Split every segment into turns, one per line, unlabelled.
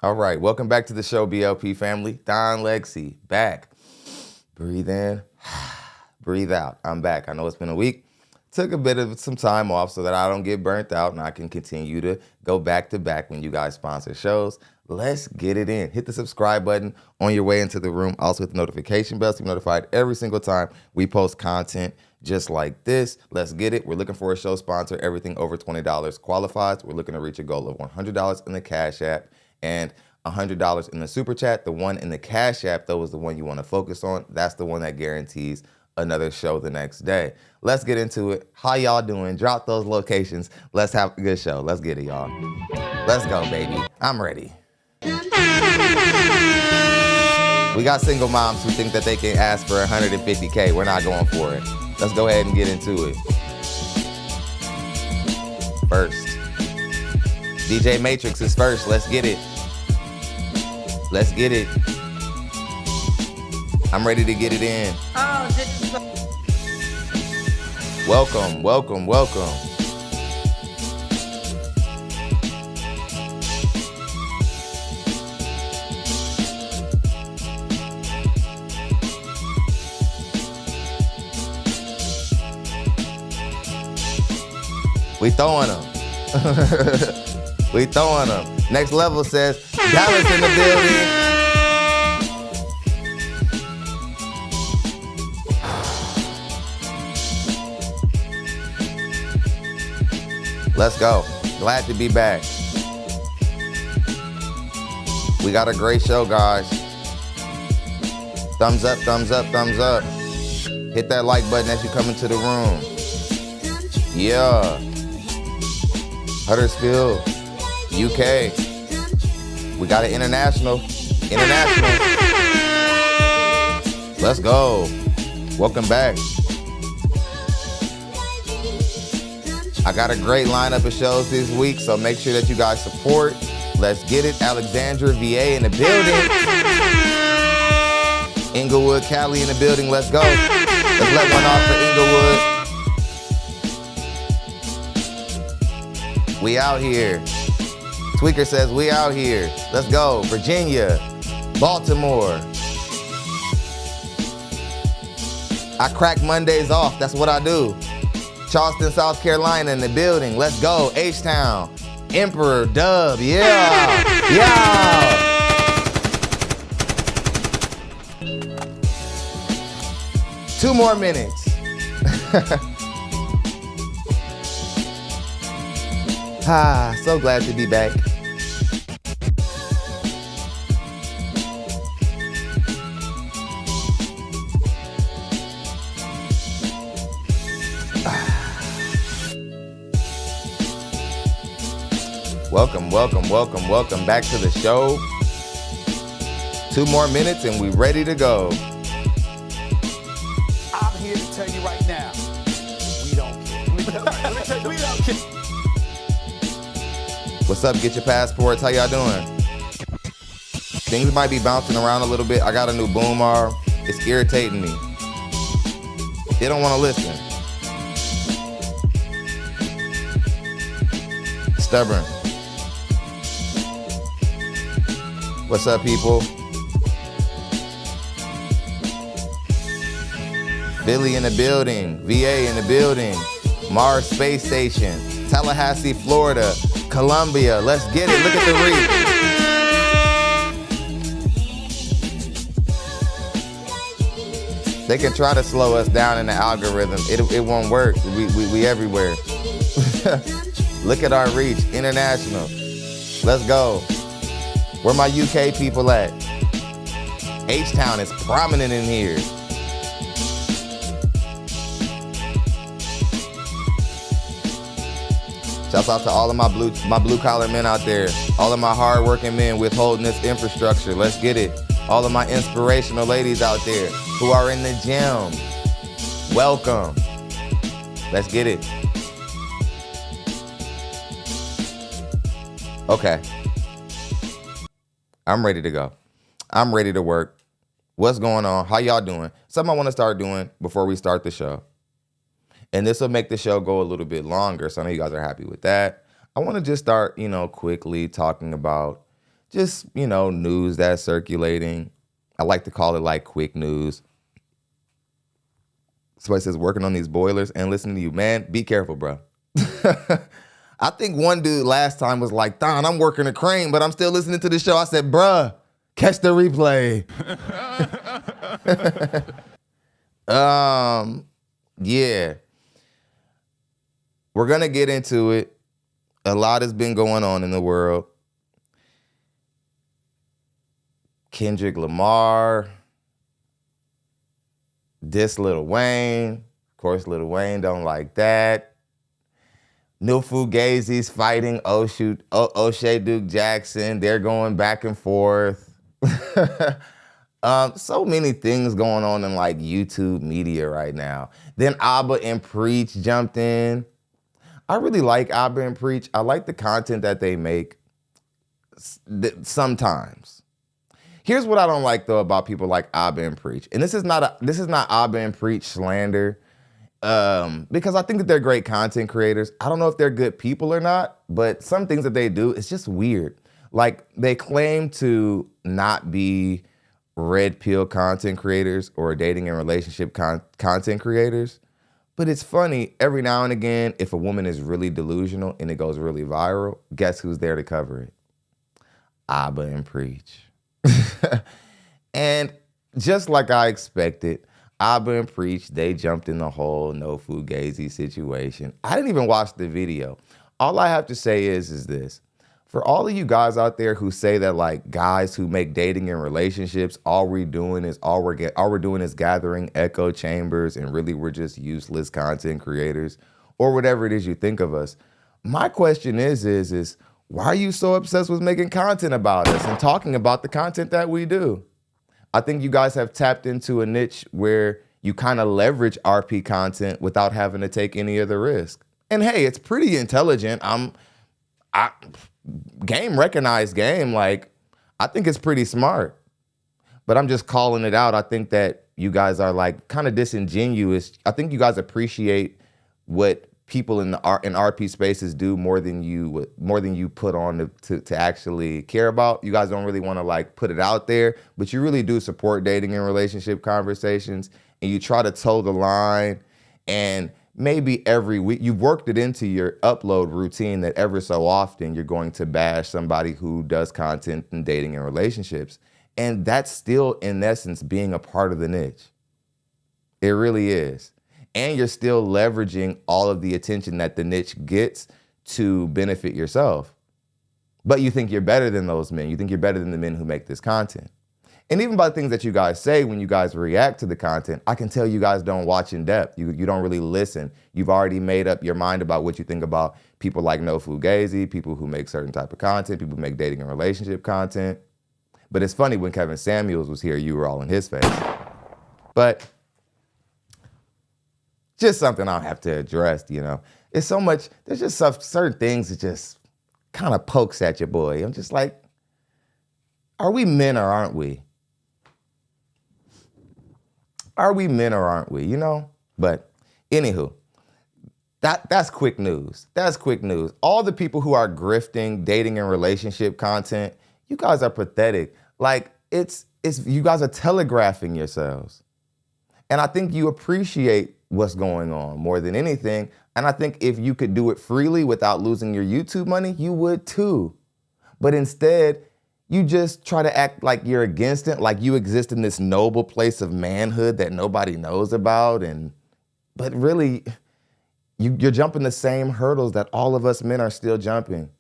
All right, welcome back to the show, BLP family. BLPThonLexy, back. Breathe in, breathe out. I'm back. I know it's been a week. Took a bit of some time off so that I don't get burnt out and I can continue to go back to back when you guys sponsor shows. Let's get it in. Hit the subscribe button on your way into the room. Also hit the notification bell to be notified every single time we post content just like this. Let's get it. We're looking for a show sponsor. Everything over $20 qualifies. We're looking to reach a goal of $100 in the Cash App and $100 in the Super Chat. The one in the Cash App, though, is the one you want to focus on. That's the one that guarantees another show the next day. Let's get into it. How y'all doing? Drop those locations. Let's have a good show. Let's get it, y'all. Let's go, baby. I'm ready. We got single moms who think that they can ask for $150K. We're not going for it. Let's go ahead and get into it. First, DJ Matrix is first. Let's get it. Let's get it. I'm ready to get it in.
Oh, this is
Welcome, welcome, welcome. We throwing them. We throwing them. Next level says, Dallas in the building. Let's go. Glad to be back. We got a great show, guys. Thumbs up, thumbs up, thumbs up. Hit that like button as you come into the room. Yeah. Huddersfield, UK. We got an international. Let's go. Welcome back. I got a great lineup of shows this week, so make sure that you guys support. Let's get it. Alexandria, VA in the building. Inglewood, Cali in the building. Let's go. Let's let one off for Inglewood. We out here. Tweaker says we out here. Let's go. Virginia, Baltimore. I crack Mondays off. That's what I do. Charleston, South Carolina in the building. Let's go. H-Town. Emperor, Dub. Yeah. Yeah. 2 more minutes. So glad to be back. Welcome, welcome, welcome, welcome back to the show. 2 more minutes and we ready to go.
I'm here to tell you right now, we don't care. Let me tell you, we don't care.
What's up? Get your passports. How y'all doing? Things might be bouncing around a little bit. I got a new boom arm. It's irritating me. They don't want to listen. Stubborn. What's up, people? Billy in the building. VA in the building. Mars Space Station. Tallahassee, Florida. Columbia. Let's get it. Look at the reach. They can try to slow us down in the algorithm. It won't work. We everywhere. Look at our reach. International. Let's go. Where my UK people at? H-Town is prominent in here. Shouts out to all of my blue collar men out there. All of my hard working men withholding this infrastructure. Let's get it. All of my inspirational ladies out there who are in the gym. Welcome. Let's get it. Okay. I'm ready to go. I'm ready to work. What's going on? How y'all doing? Something I want to start doing before we start the show. And this will make the show go a little bit longer, so I know you guys are happy with that. I want to just start, quickly talking about just, news that's circulating. I like to call it like quick news. Somebody says, working on these boilers and listening to you. Man, be careful, bro. I think one dude last time was like, Don, I'm working a crane, but I'm still listening to the show. I said, bruh, catch the replay. Yeah. We're going to get into it. A lot has been going on in the world. Kendrick Lamar, diss Lil Wayne. Of course, Lil Wayne don't like that. New Fugazi's fighting O'Shea Duke Jackson. They're going back and forth. So many things going on in like YouTube media right now. Then Abba and Preach jumped in. I really like Abba and Preach. I like the content that they make sometimes. Here's what I don't like though about people like Abba and Preach. And this is not Abba and Preach slander. Because I think that they're great content creators. I don't know if they're good people or not, but some things that they do, it's just weird. Like they claim to not be red pill content creators or dating and relationship content creators. But it's funny, every now and again, if a woman is really delusional and it goes really viral, guess who's there to cover it? Abba and Preach. And just like I expected, Abba and Preach, they jumped in the whole no Fugazi situation. I didn't even watch the video. All I have to say is this. For all of you guys out there who say that like guys who make dating and relationships, all we're doing is gathering echo chambers and really we're just useless content creators or whatever it is you think of us. My question is why are you so obsessed with making content about us and talking about the content that we do? I think you guys have tapped into a niche where you kind of leverage RP content without having to take any of the risk. And hey, it's pretty intelligent. Game recognized game. Like, I think it's pretty smart. But I'm just calling it out. I think that you guys are like kind of disingenuous. I think you guys appreciate what people in RP spaces do more than you put on to actually care about. You guys don't really want to like put it out there, but you really do support dating and relationship conversations, and you try to toe the line. And maybe every week you've worked it into your upload routine that ever so often you're going to bash somebody who does content in dating and relationships, and that's still in essence being a part of the niche. It really is. And you're still leveraging all of the attention that the niche gets to benefit yourself. But you think you're better than those men. You think you're better than the men who make this content. And even by the things that you guys say when you guys react to the content, I can tell you guys don't watch in depth. You don't really listen. You've already made up your mind about what you think about people like No Fugazi, people who make certain type of content, people who make dating and relationship content. But it's funny, when Kevin Samuels was here, you were all in his face. But just something I'll have to address, It's so much, there's just certain things that just kind of pokes at your boy. I'm just like, are we men or aren't we? Are we men or aren't we, But anywho, that's quick news. That's quick news. All the people who are grifting dating and relationship content, you guys are pathetic. Like, it's you guys are telegraphing yourselves. And I think you appreciate what's going on more than anything. And I think if you could do it freely without losing your YouTube money, you would too. But instead, you just try to act like you're against it, like you exist in this noble place of manhood that nobody knows about. But really, you're jumping the same hurdles that all of us men are still jumping.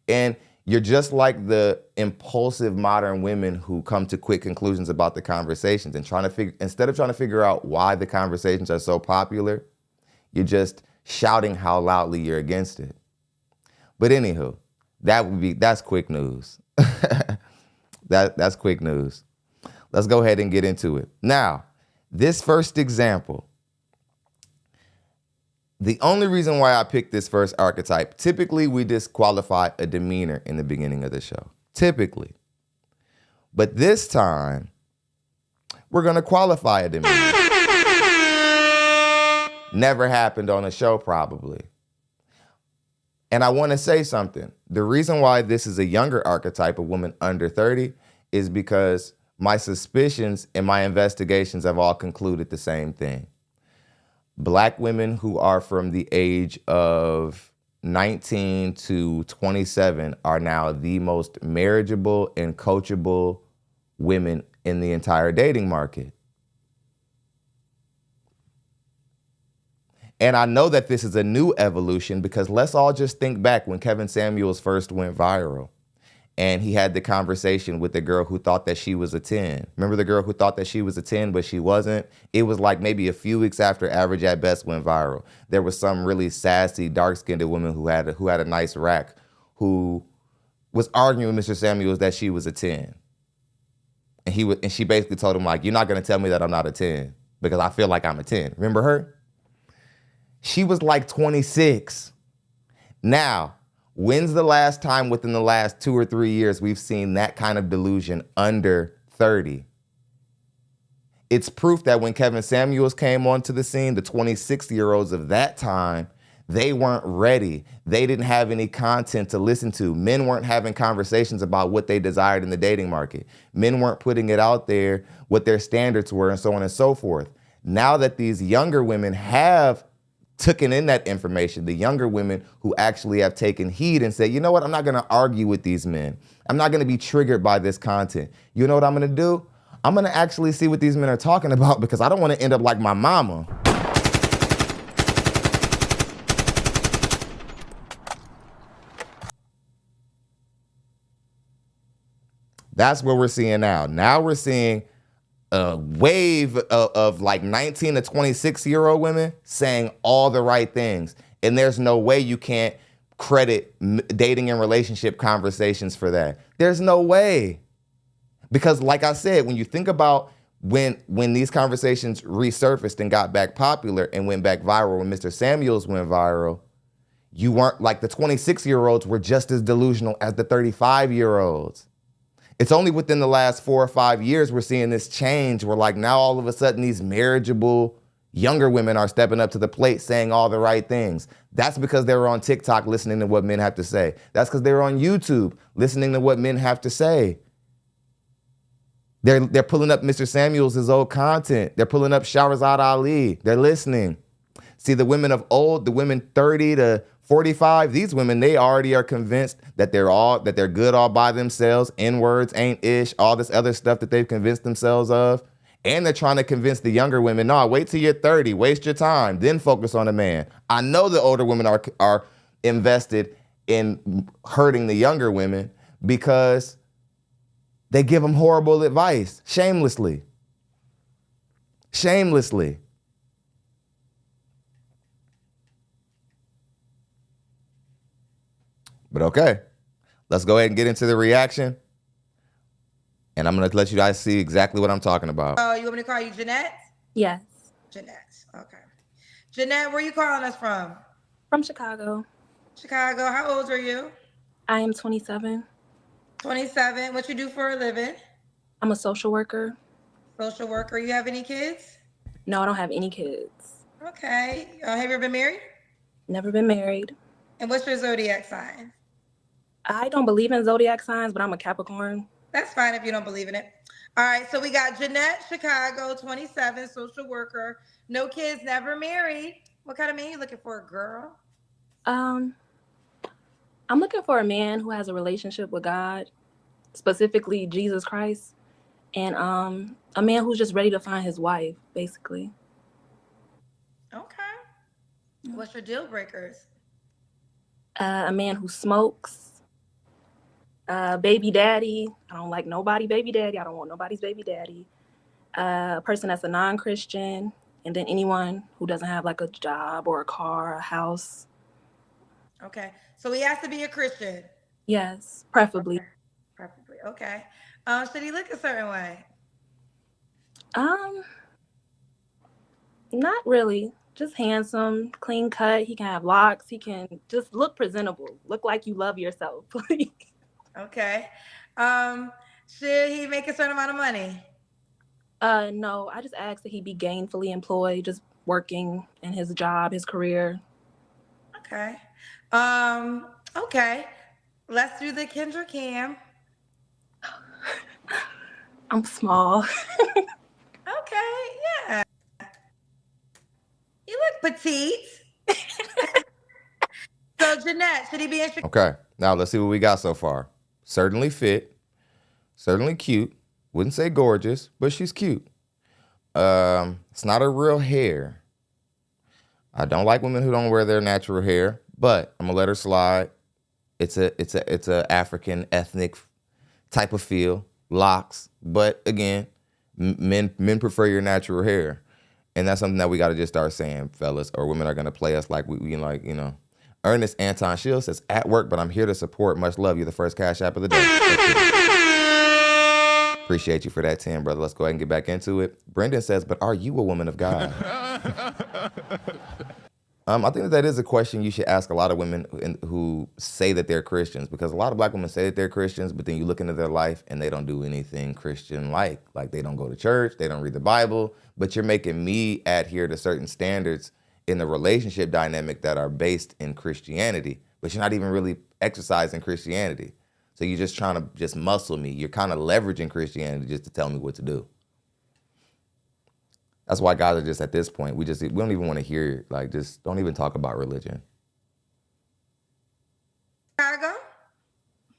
And you're just like the impulsive modern women who come to quick conclusions about the conversations and instead of trying to figure out why the conversations are so popular, you're just shouting how loudly you're against it. But anywho, that's quick news. That's quick news. Let's go ahead and get into it. Now, this first example, the only reason why I picked this first archetype, typically we disqualify a demeanor in the beginning of the show. Typically. But this time, we're going to qualify a demeanor. Never happened on a show, probably. And I want to say something. The reason why this is a younger archetype of woman under 30 is because my suspicions and my investigations have all concluded the same thing. Black women who are from the age of 19 to 27 are now the most marriageable and coachable women in the entire dating market. And I know that this is a new evolution because let's all just think back when Kevin Samuels first went viral and he had the conversation with the girl who thought that she was a 10. Remember the girl who thought that she was a 10, but she wasn't? It was like maybe a few weeks after Average at Best went viral. There was some really sassy, dark-skinned woman who had a nice rack who was arguing with Mr. Samuels that she was a 10. And she basically told him, like, you're not going to tell me that I'm not a 10 because I feel like I'm a 10. Remember her? She was like 26. Now, when's the last time within the last 2 or 3 years we've seen that kind of delusion under 30? It's proof that when Kevin Samuels came onto the scene, the 26-year-olds of that time, they weren't ready. They didn't have any content to listen to. Men weren't having conversations about what they desired in the dating market. Men weren't putting it out there, what their standards were, and so on and so forth. Now that these younger women have taken in that information, the younger women who actually have taken heed and said, you know what, I'm not gonna argue with these men. I'm not gonna be triggered by this content. You know what I'm gonna do? I'm gonna actually see what these men are talking about because I don't wanna end up like my mama. That's what we're seeing now. Now we're seeing a wave of like 19 to 26-year-old women saying all the right things. And there's no way you can't credit dating and relationship conversations for that. There's no way. Because like I said, when you think about when these conversations resurfaced and got back popular and went back viral, when Mr. Samuels went viral, you weren't like the 26-year-olds were just as delusional as the 35-year-olds. It's only within the last 4 or 5 years we're seeing this change where like now all of a sudden these marriageable younger women are stepping up to the plate saying all the right things. That's because they were on TikTok listening to what men have to say. That's because they're on YouTube listening to what men have to say. They're pulling up Mr. Samuels' old content. They're pulling up Shahrazad Ali. They're listening. See, the women of old, the women 30 to 45, these women, they already are convinced that they're good all by themselves, N-words, ain't ish, all this other stuff that they've convinced themselves of. And they're trying to convince the younger women, no, wait till you're 30, waste your time, then focus on a man. I know the older women are invested in hurting the younger women because they give them horrible advice, shamelessly. Shamelessly. But okay, let's go ahead and get into the reaction. And I'm going to let you guys see exactly what I'm talking about.
Oh, you want me to call you Janette?
Yes.
Janette, okay. Janette, where are you calling us from?
From Chicago.
Chicago, how old are you?
I am 27.
27, what you do for a living?
I'm a social worker.
Social worker, you have any kids?
No, I don't have any kids.
Okay, have you ever been married?
Never been married.
And what's your zodiac sign?
I don't believe in zodiac signs, but I'm a Capricorn.
That's fine if you don't believe in it. All right, so we got Janette, Chicago, 27, social worker, no kids, never married. What kind of man you looking for, girl?
I'm looking for a man who has a relationship with God, specifically Jesus Christ, and a man who's just ready to find his wife, basically.
Okay. What's your deal breakers?
A man who smokes, baby daddy. I don't like nobody baby daddy. I don't want nobody's baby daddy. A person that's a non-Christian, and then anyone who doesn't have like a job or a car, a house.
Okay, so he has to be a Christian.
Yes, preferably.
Okay. Preferably, okay. Should he look a certain way?
Not really. Just handsome, clean cut. He can have locks. He can just look presentable. Look like you love yourself.
Okay. Should he make a certain amount of money?
No, I just asked that he be gainfully employed, just working in his job, his career.
Okay. Okay. Let's do the Kendra Cam.
I'm small.
Okay, yeah. You look petite. So Janette, should he be in Chicago?
Okay, now let's see what we got so far. Certainly fit, certainly cute. Wouldn't say gorgeous, but she's cute. It's not a real hair. I don't like women who don't wear their natural hair, but I'm gonna let her slide. It's a African ethnic type of feel, locks. But again, men prefer your natural hair, and that's something that we got to just start saying, fellas, or women are gonna play us like we like, you know. Ernest Anton Shields says, at work, but I'm here to support. Much love. You're the first Cash App of the day. Appreciate you for that, Tim, brother. Let's go ahead and get back into it. Brendan says, but are you a woman of God? I think that is a question you should ask a lot of women who say that they're Christians, because a lot of black women say that they're Christians, but then you look into their life and they don't do anything Christian-like. Like they don't go to church, they don't read the Bible, but you're making me adhere to certain standards in the relationship dynamic that are based in Christianity, but you're not even really exercising Christianity. So you're just trying to just muscle me. You're kind of leveraging Christianity just to tell me what to do. That's why guys are just at this point, we don't even want to hear, like, just don't even talk about religion.
Chicago?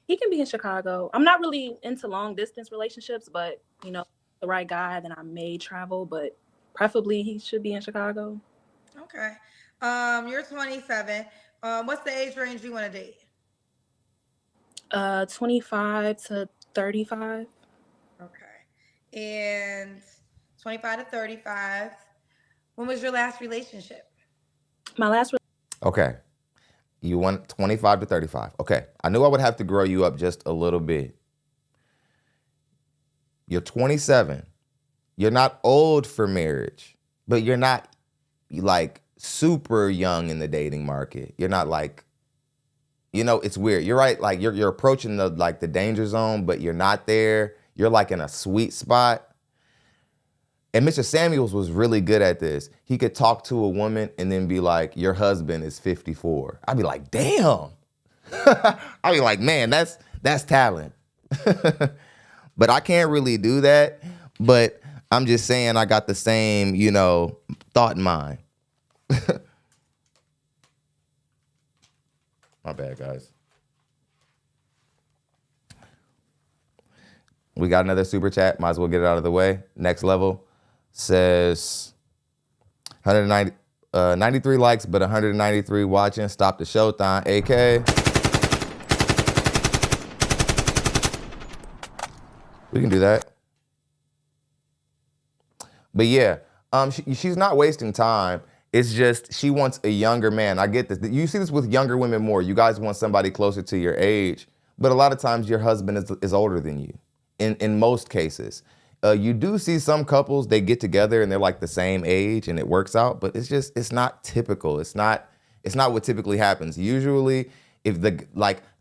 He can be in Chicago. I'm not really into long distance relationships, but you know, the right guy, then I may travel, but preferably he should be in Chicago.
Okay. You're 27. What's the age range you want to date?
25 to 35.
Okay. And 25 to 35. When was your last relationship?
My last
Okay. You want 25 to 35. Okay. I knew I would have to grow you up just a little bit. You're 27. You're not old for marriage, but you're not like super young in the dating market. You're not like, you know, it's weird. You're right. Like you're approaching the danger zone, but you're not there. You're like in a sweet spot. And Mr. Samuels was really good at this. He could talk to a woman and then be like, your husband is 54. I'd be like, damn. I'd be like, man, that's talent. But I can't really do that. But I'm just saying I got the same, you know, thought in mind. My bad, guys. We got another super chat. Might as well get it out of the way. Next level says 93 likes, but 193 watching. Stop the showtime. AK. We can do that. But yeah, she's not wasting time. It's just she wants a younger man. I get this. You see this with younger women more. You guys want somebody closer to your age, but a lot of times your husband is older than you. In most cases, you do see some couples, they get together and they're like the same age and it works out, but it's not typical. It's not what typically happens. Usually, if the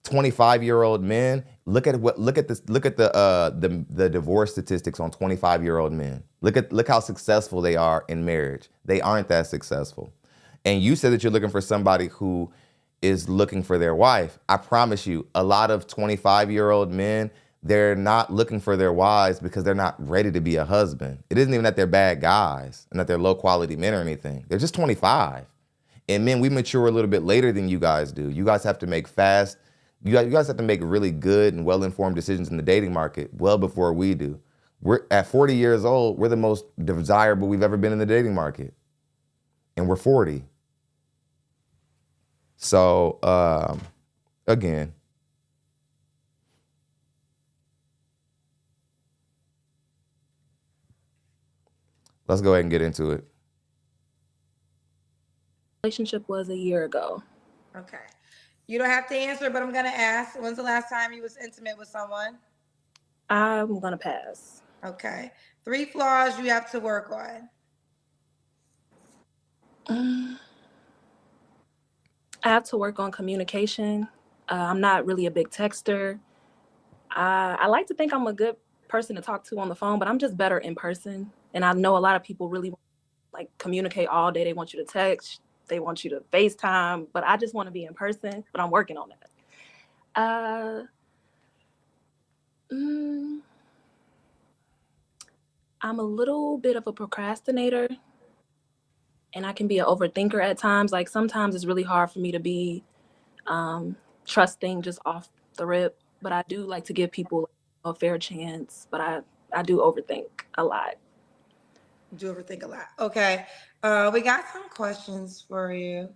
25-year-old men look at the divorce statistics on 25-year-old men. Look how successful they are in marriage. They aren't that successful. And you said that you're looking for somebody who is looking for their wife. I promise you, a lot of 25-year-old men, they're not looking for their wives because they're not ready to be a husband. It isn't even that they're bad guys and that they're low quality men or anything. They're just 25. And men, we mature a little bit later than you guys do. You guys have to make you guys have to make really good and well-informed decisions in the dating market well before we do. We're at 40 years old, we're the most desirable we've ever been in the dating market. And we're 40. So, again, let's go ahead and get into it.
Relationship was a year ago.
Okay. You don't have to answer, but I'm going to ask. When's the last time you was intimate with someone?
I'm going to pass.
Okay. 3 flaws you have to work on.
I have to work on communication. I'm not really a big texter. I like to think I'm a good person to talk to on the phone, but I'm just better in person. And I know a lot of people really communicate all day. They want you to text, they want you to FaceTime, but I just want to be in person, but I'm working on that. I'm a little bit of a procrastinator, and I can be an overthinker at times. Like sometimes it's really hard for me to be trusting just off the rip, but I do like to give people a fair chance, but I do overthink a lot.
Do overthink a lot. Okay. We got some questions for you.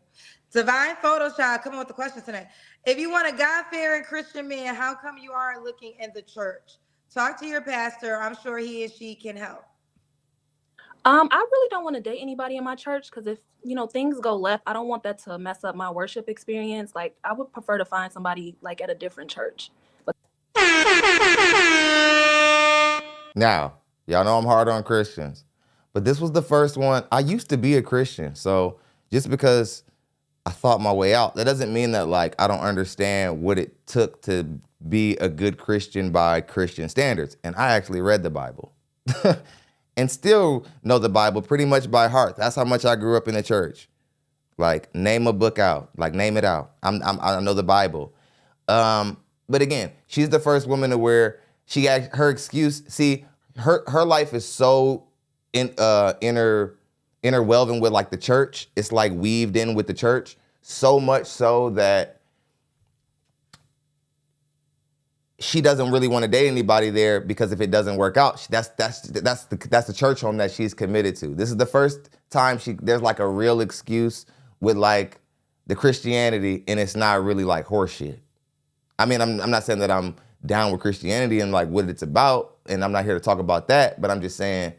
Divine Photoshop coming with the questions tonight. If you want a God-fearing Christian man, how come you aren't looking in the church? Talk to your pastor. I'm sure he or she can help.
I really don't want to date anybody in my church because if, things go left, I don't want that to mess up my worship experience. Like, I would prefer to find somebody like at a different church.
Now, y'all know I'm hard on Christians, but this was the first one. I used to be a Christian, so just because I thought my way out, that doesn't mean that like I don't understand what it took to be a good Christian by Christian standards. And I actually read the Bible and still know the Bible pretty much by heart. That's how much I grew up in the church. Like name a book out, like name it out. I know the Bible. But again, she's the first woman to where her excuse. See, her life is so interwoven with like the church. It's like weaved in with the church, so much so that she doesn't really want to date anybody there because if it doesn't work out, that's the church home that she's committed to. This is the first time there's like a real excuse with like the Christianity, and it's not really like horseshit. I mean, I'm not saying that I'm down with Christianity and like what it's about, and I'm not here to talk about that, but I'm just saying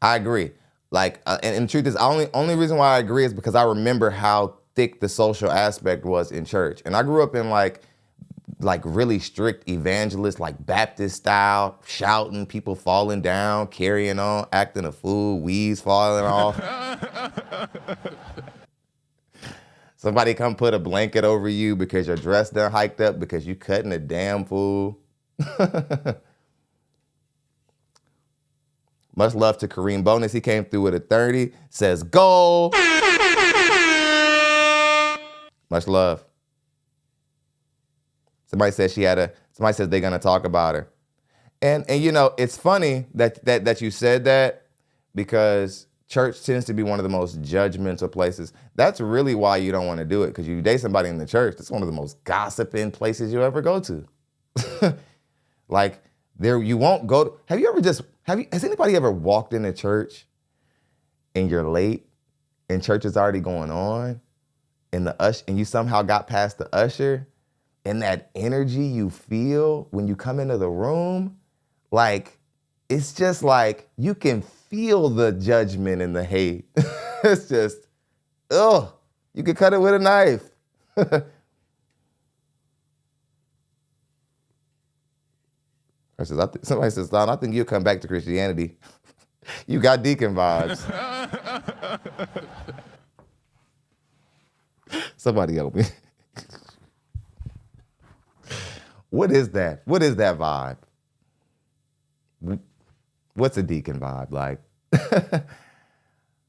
I agree. Like, and the truth is, only reason why I agree is because I remember how thick the social aspect was in church. And I grew up in like really strict evangelist, like Baptist style, shouting, people falling down, carrying on, acting a fool, weeds falling off. Somebody come put a blanket over you because your dress done hiked up because you cutting a damn fool. Much love to Kareem Bonus. He came through with a 30. Says goal. Much love. Somebody says they're gonna talk about her. And it's funny that you said that because church tends to be one of the most judgmental places. That's really why you don't want to do it, because you date somebody in the church, that's one of the most gossiping places you ever go to. Like there you won't go to, has anybody ever walked into church and you're late and church is already going on and you somehow got past the usher, and that energy you feel when you come into the room, like it's just like you can feel the judgment and the hate. It's just, you could cut it with a knife. Somebody says, Don, I think you'll come back to Christianity. You got deacon vibes. Somebody help me. What is that? What is that vibe? What's a deacon vibe like?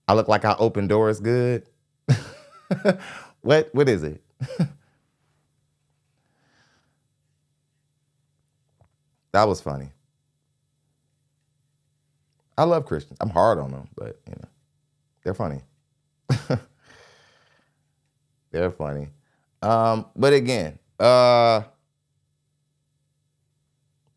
I look like I open doors good. What is it? That was funny. I love Christians. I'm hard on them, but they're funny. They're funny. But again,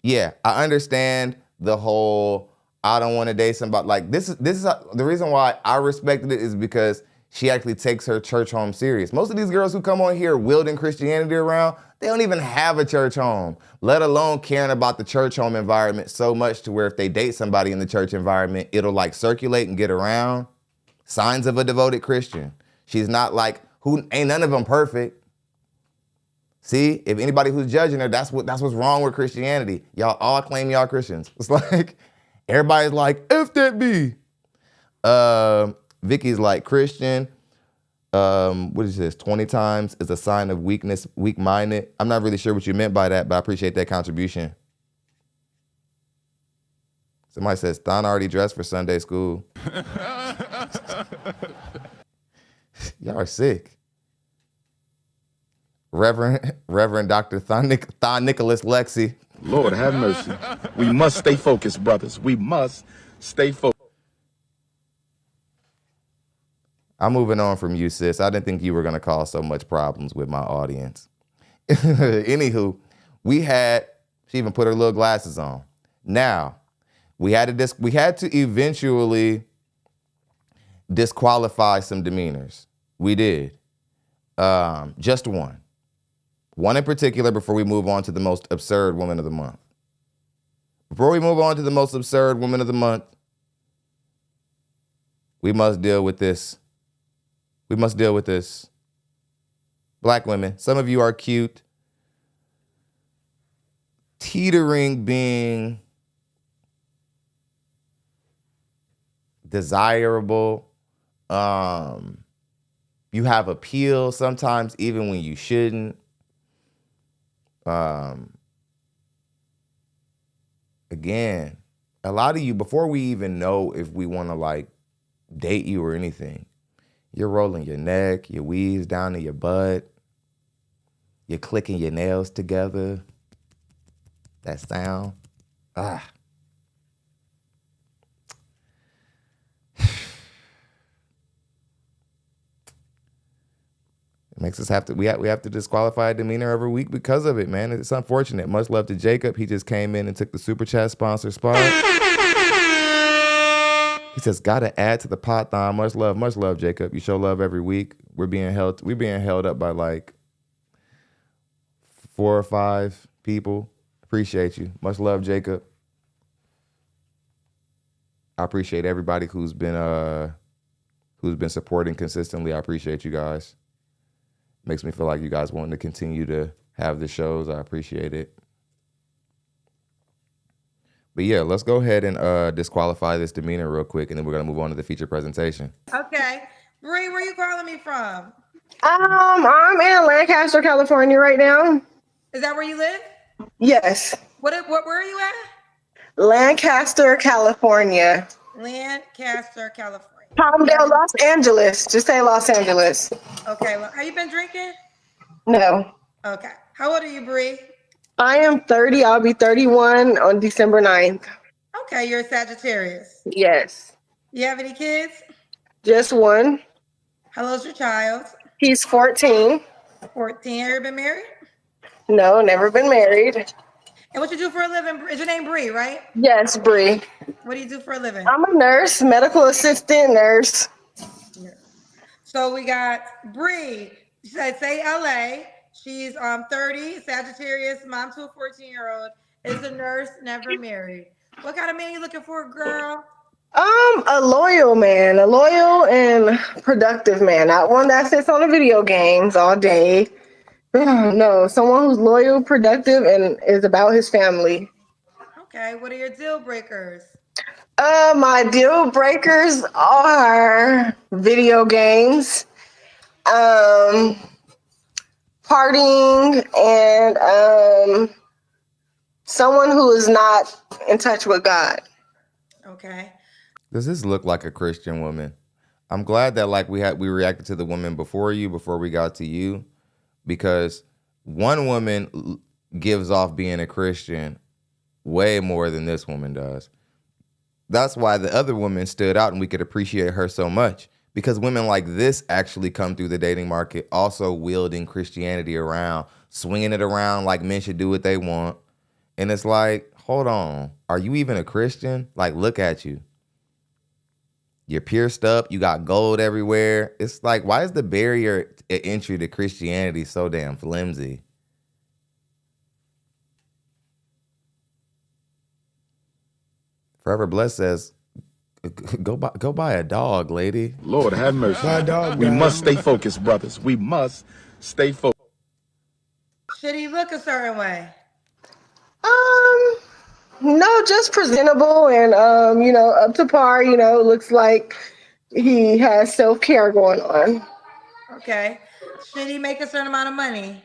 yeah, I understand the whole I don't want to date somebody. Like this is the reason why I respected it is because she actually takes her church home serious. Most of these girls who come on here wielding Christianity around, they don't even have a church home, let alone caring about the church home environment so much to where if they date somebody in the church environment, it'll like circulate and get around. Signs of a devoted Christian. She's not like, ain't none of them perfect. See, if anybody who's judging her, that's what's wrong with Christianity. Y'all all claim y'all Christians. It's like, everybody's like, F that be. Vicky's like, Christian, what is this, 20 times is a sign of weakness, weak-minded. I'm not really sure what you meant by that, but I appreciate that contribution. Somebody says, Thon already dressed for Sunday school. Y'all are sick. Reverend Dr. Thon Nicholas Lexy.
Lord have mercy. We must stay focused, brothers. We must stay focused.
I'm moving on from you, sis. I didn't think you were going to cause so much problems with my audience. Anywho, she even put her little glasses on. Now, we had to eventually disqualify some demeanors. We did. Just one. One in particular before we move on to the most absurd woman of the month. Before we move on to the most absurd woman of the month, we must deal with this. We must deal with this. Black women, some of you are cute. Teetering being desirable. You have appeal sometimes even when you shouldn't. Again, a lot of you, before we even know if we want to like date you or anything, you're rolling your neck, your weaves down to your butt, you're clicking your nails together. That sound. It makes us have to, we have to disqualify a demeanor every week because of it, man. It's unfortunate. Much love to Jacob. He just came in and took the Super Chat sponsor spot. He says, gotta add to the pot, Thon. Much love, Jacob. You show love every week. We're being held up by like 4 or 5 people. Appreciate you. Much love, Jacob. I appreciate everybody who's been supporting consistently. I appreciate you guys. Makes me feel like you guys want to continue to have the shows. I appreciate it. But yeah, let's go ahead and disqualify this demeanor real quick, and then we're gonna move on to the feature presentation.
Okay. Bree, where you calling me from?
I'm in Lancaster, California right now.
Is that where you live?
Yes.
Where are you at?
Lancaster, California.
Lancaster, California.
Palmdale, Los Angeles. Just say Los Angeles.
Okay. Well, have you been drinking?
No.
Okay. How old are you, Bree?
I am 30. I'll be 31 on December 9th.
Okay, you're a Sagittarius.
Yes.
You have any kids?
Just one.
How old's your child?
He's 14.
14. Have you ever been married?
No, never been married.
And what you do for a living? Is your name Bree, right?
Yes, Bree.
What do you do for a living?
I'm a nurse, medical assistant nurse.
So we got Bree. She said, say LA. She's 30, Sagittarius, mom to a 14-year-old, is a nurse, never married. What kind of man you looking for, girl?
A loyal man, a loyal and productive man. Not one that sits on the video games all day. No, someone who's loyal, productive, and is about his family.
Okay, what are your deal breakers?
My deal breakers are video games, partying, and someone who is not in touch with God.
Okay.
Does this look like a Christian woman? I'm glad that like we reacted to the woman before we got to you, because one woman gives off being a Christian way more than this woman does. That's why the other woman stood out and we could appreciate her so much, because women like this actually come through the dating market also wielding Christianity around, swinging it around like men should do what they want. And it's like, hold on, are you even a Christian? Like, look at you. You're pierced up, you got gold everywhere. It's like, why is the barrier to entry to Christianity so damn flimsy? Forever Blessed says, go buy a dog, lady.
Lord have mercy. We must stay focused, brothers. We must stay focused.
Should he look a certain way?
No, just presentable and up to par. Looks like he has self-care going on.
Okay. Should he make a certain amount of money?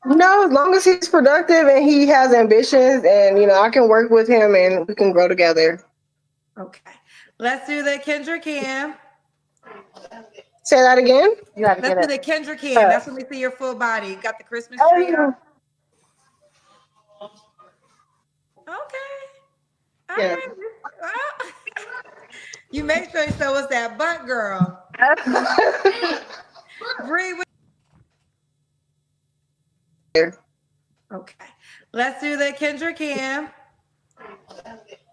No, as long as he's productive and he has ambitions, and I can work with him and we can grow together.
Okay. Let's do the Kendra Cam.
Say that again. You gotta
Let's
get
do
it.
the Kendra Cam. That's when we see your full body. You got the Christmas
Oh,
tree
yeah.
up. Okay. All
Yeah.
right. Well, you make sure you show us that butt, girl. Bree, okay. Let's do the Kendra Cam.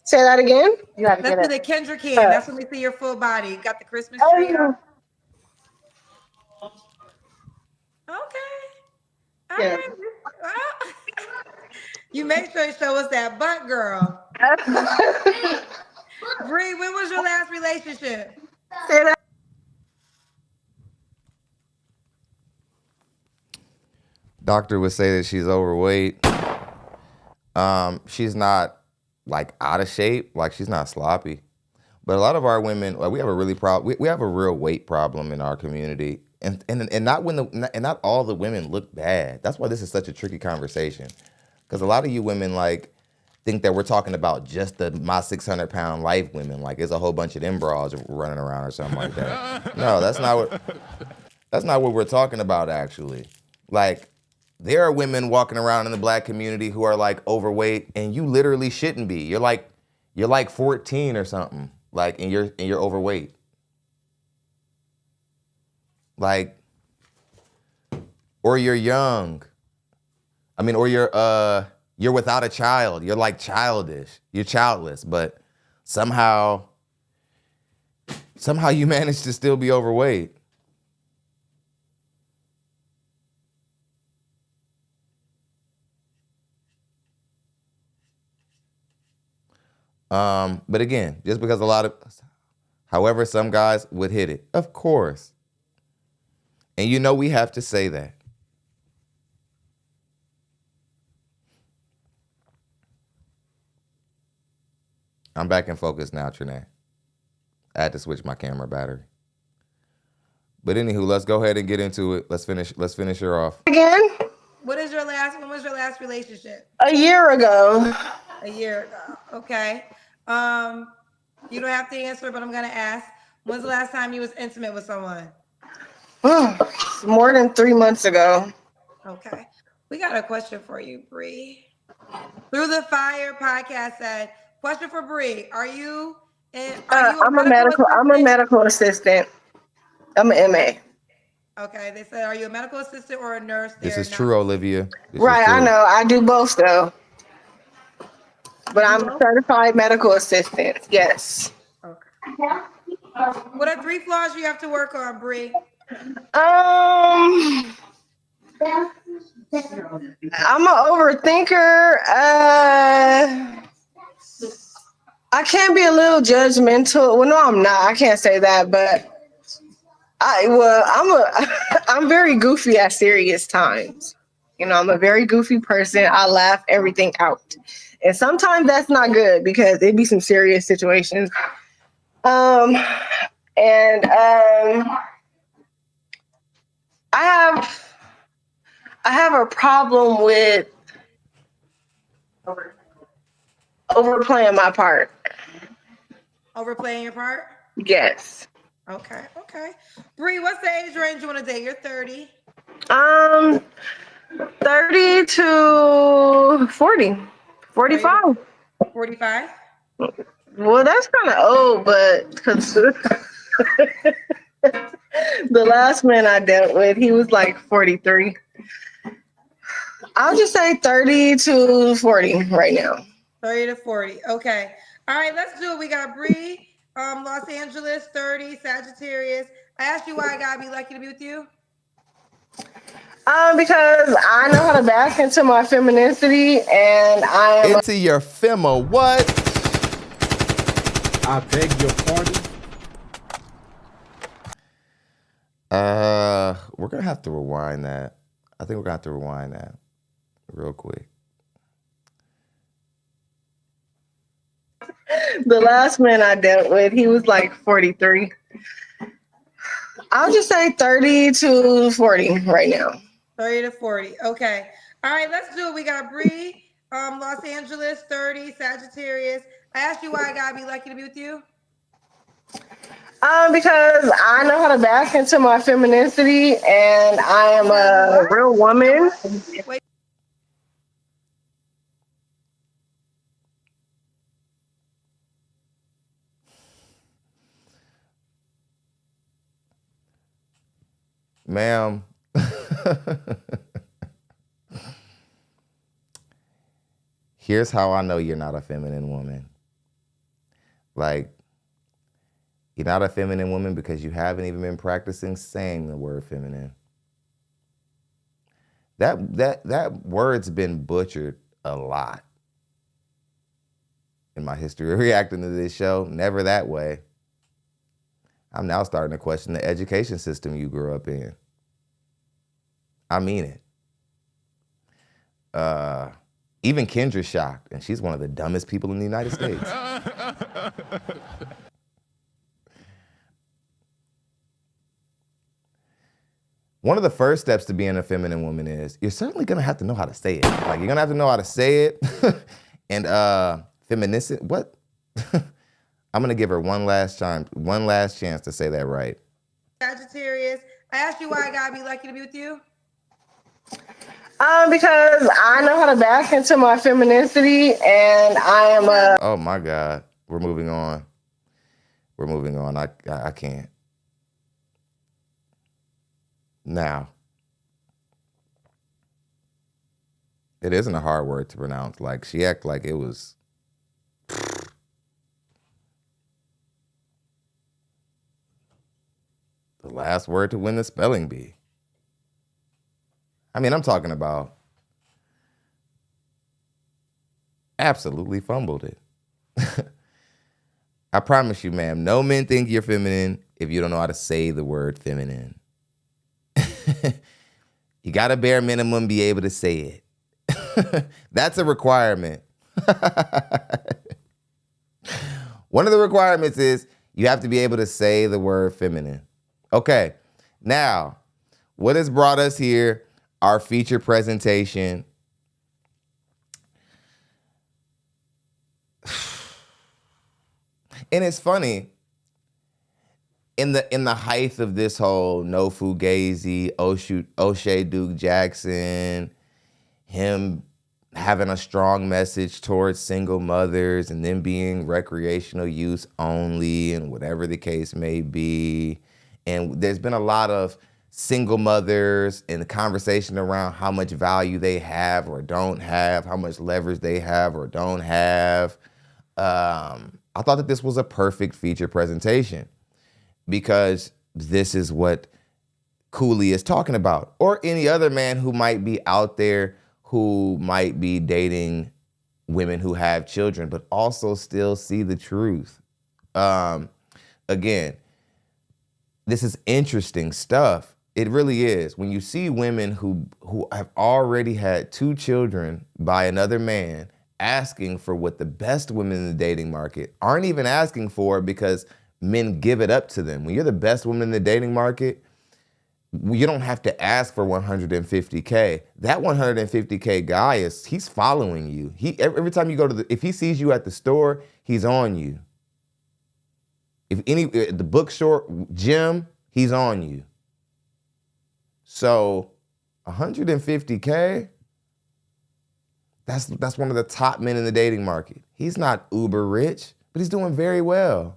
Say that again. You gotta
Let's
get
do
it.
the Kendra Cam. That's when we see your full body. You got the Christmas
Oh,
tree
yeah.
up. Okay. All
Yeah.
right. Well, you make sure you show us that butt, girl. Bree, when was your last relationship?
Say that.
Doctor would say that she's overweight. She's not like out of shape, like she's not sloppy. But a lot of our women, like we have a really we have a real weight problem in our community. And not all the women look bad. That's why this is such a tricky conversation. Because a lot of you women like think that we're talking about just my 600-pound life women. Like there's a whole bunch of them broads running around or something like that. No, that's not what we're talking about actually. Like there are women walking around in the black community who are like overweight and you literally shouldn't be. You're like 14 or something. Like and you're overweight. Like or you're young. I mean, or you're without a child. You're like childish. You're childless, but somehow you manage to still be overweight. But again, just because however, some guys would hit it, of course. And you know we have to say that. I'm back in focus now, Trinae. I had to switch my camera battery. But anywho, let's go ahead and get into it. Let's finish her off.
Again?
When was your last relationship?
A year ago.
A year ago. Okay. You don't have to answer, but I'm gonna ask. When's the last time you was intimate with someone?
More than 3 months ago.
Okay. We got a question for you, Bree. Through the Fire podcast said, question for Bree. Are you
I'm a medical assistant. I'm an MA.
Okay, they said, are you a medical assistant or a nurse?
This is true, Olivia.
Right, I know. I do both though. But I'm a certified medical assistant. Yes.
Okay. What are 3 flaws you have to work on, Bree?
I'm an overthinker. I can be a little judgmental. Well, no, I'm not. I can't say that, but I'm very goofy at serious times. You know, I'm a very goofy person. I laugh everything out. And sometimes that's not good because it'd be some serious situations. I have a problem with overplaying my part.
Overplaying your part?
Yes.
Okay. Bree, what's the age range you want to date? You're 30.
30 to 40. 45.
45?
Well, that's kind of old, but because the last man I dealt with, he was like 43. I'll just say 30 to 40 right now.
30 to 40. Okay. All right, let's do it. We got Bree, Los Angeles, 30, Sagittarius. I asked you why I gotta be lucky to be with you.
Because I know how to back into my femininity, and I am
into your fema what?
I beg your pardon.
We're gonna have to rewind that. I think we're gonna have to rewind that real quick.
The last man I dealt with, he was like 43. I'll just say 30 to 40 right now.
30 to 40. Okay. All right, let's do it. We got Bree, Los Angeles, 30, Sagittarius. I asked you why a guy be lucky to be with you.
Because I know how to back into my femininity, and I am a real woman.
Wait.
Ma'am. Here's how I know you're not a feminine woman. Like, you're not a feminine woman because you haven't even been practicing saying the word feminine. That word's been butchered a lot in my history of reacting to this show. Never that way. I'm now starting to question the education system you grew up in. I mean it. Even Kendra's shocked, and she's one of the dumbest people in the United States. One of the first steps to being a feminine woman is you're certainly gonna have to know how to say it. Like, you're gonna have to know how to say it. And feministic, what? I'm gonna give her one last chance to say that right.
Sagittarius. I asked you why a guy be lucky to be with you.
Because I know how to back into my femininity, and I am a...
Oh my God, we're moving on. We're moving on, I can't. Now, it isn't a hard word to pronounce. Like, she acted like it was... the last word to win the spelling bee. I mean, I'm talking about absolutely fumbled it. I promise you, ma'am, no men think you're feminine if you don't know how to say the word feminine. You gotta bare minimum be able to say it. That's a requirement. One of the requirements is you have to be able to say the word feminine. Okay, now, what has brought us here? Our feature presentation. And it's funny, in the height of this whole no fugazi, O'Shea Duke Jackson, him having a strong message towards single mothers and them being recreational use only and whatever the case may be. And there's been a lot of single mothers and the conversation around how much value they have or don't have, how much leverage they have or don't have. I thought that this was a perfect feature presentation because this is what Cooley is talking about, or any other man who might be out there who might be dating women who have children, but also still see the truth. Again, this is interesting stuff. It really is. When you see women who have already had 2 children by another man asking for what the best women in the dating market aren't even asking for because men give it up to them. When you're the best woman in the dating market, you don't have to ask for 150K. That 150K guy he's following you. Every time you go if he sees you at the store, he's on you. If the bookstore, gym, he's on you. So 150K, that's one of the top men in the dating market. He's not uber rich, but he's doing very well.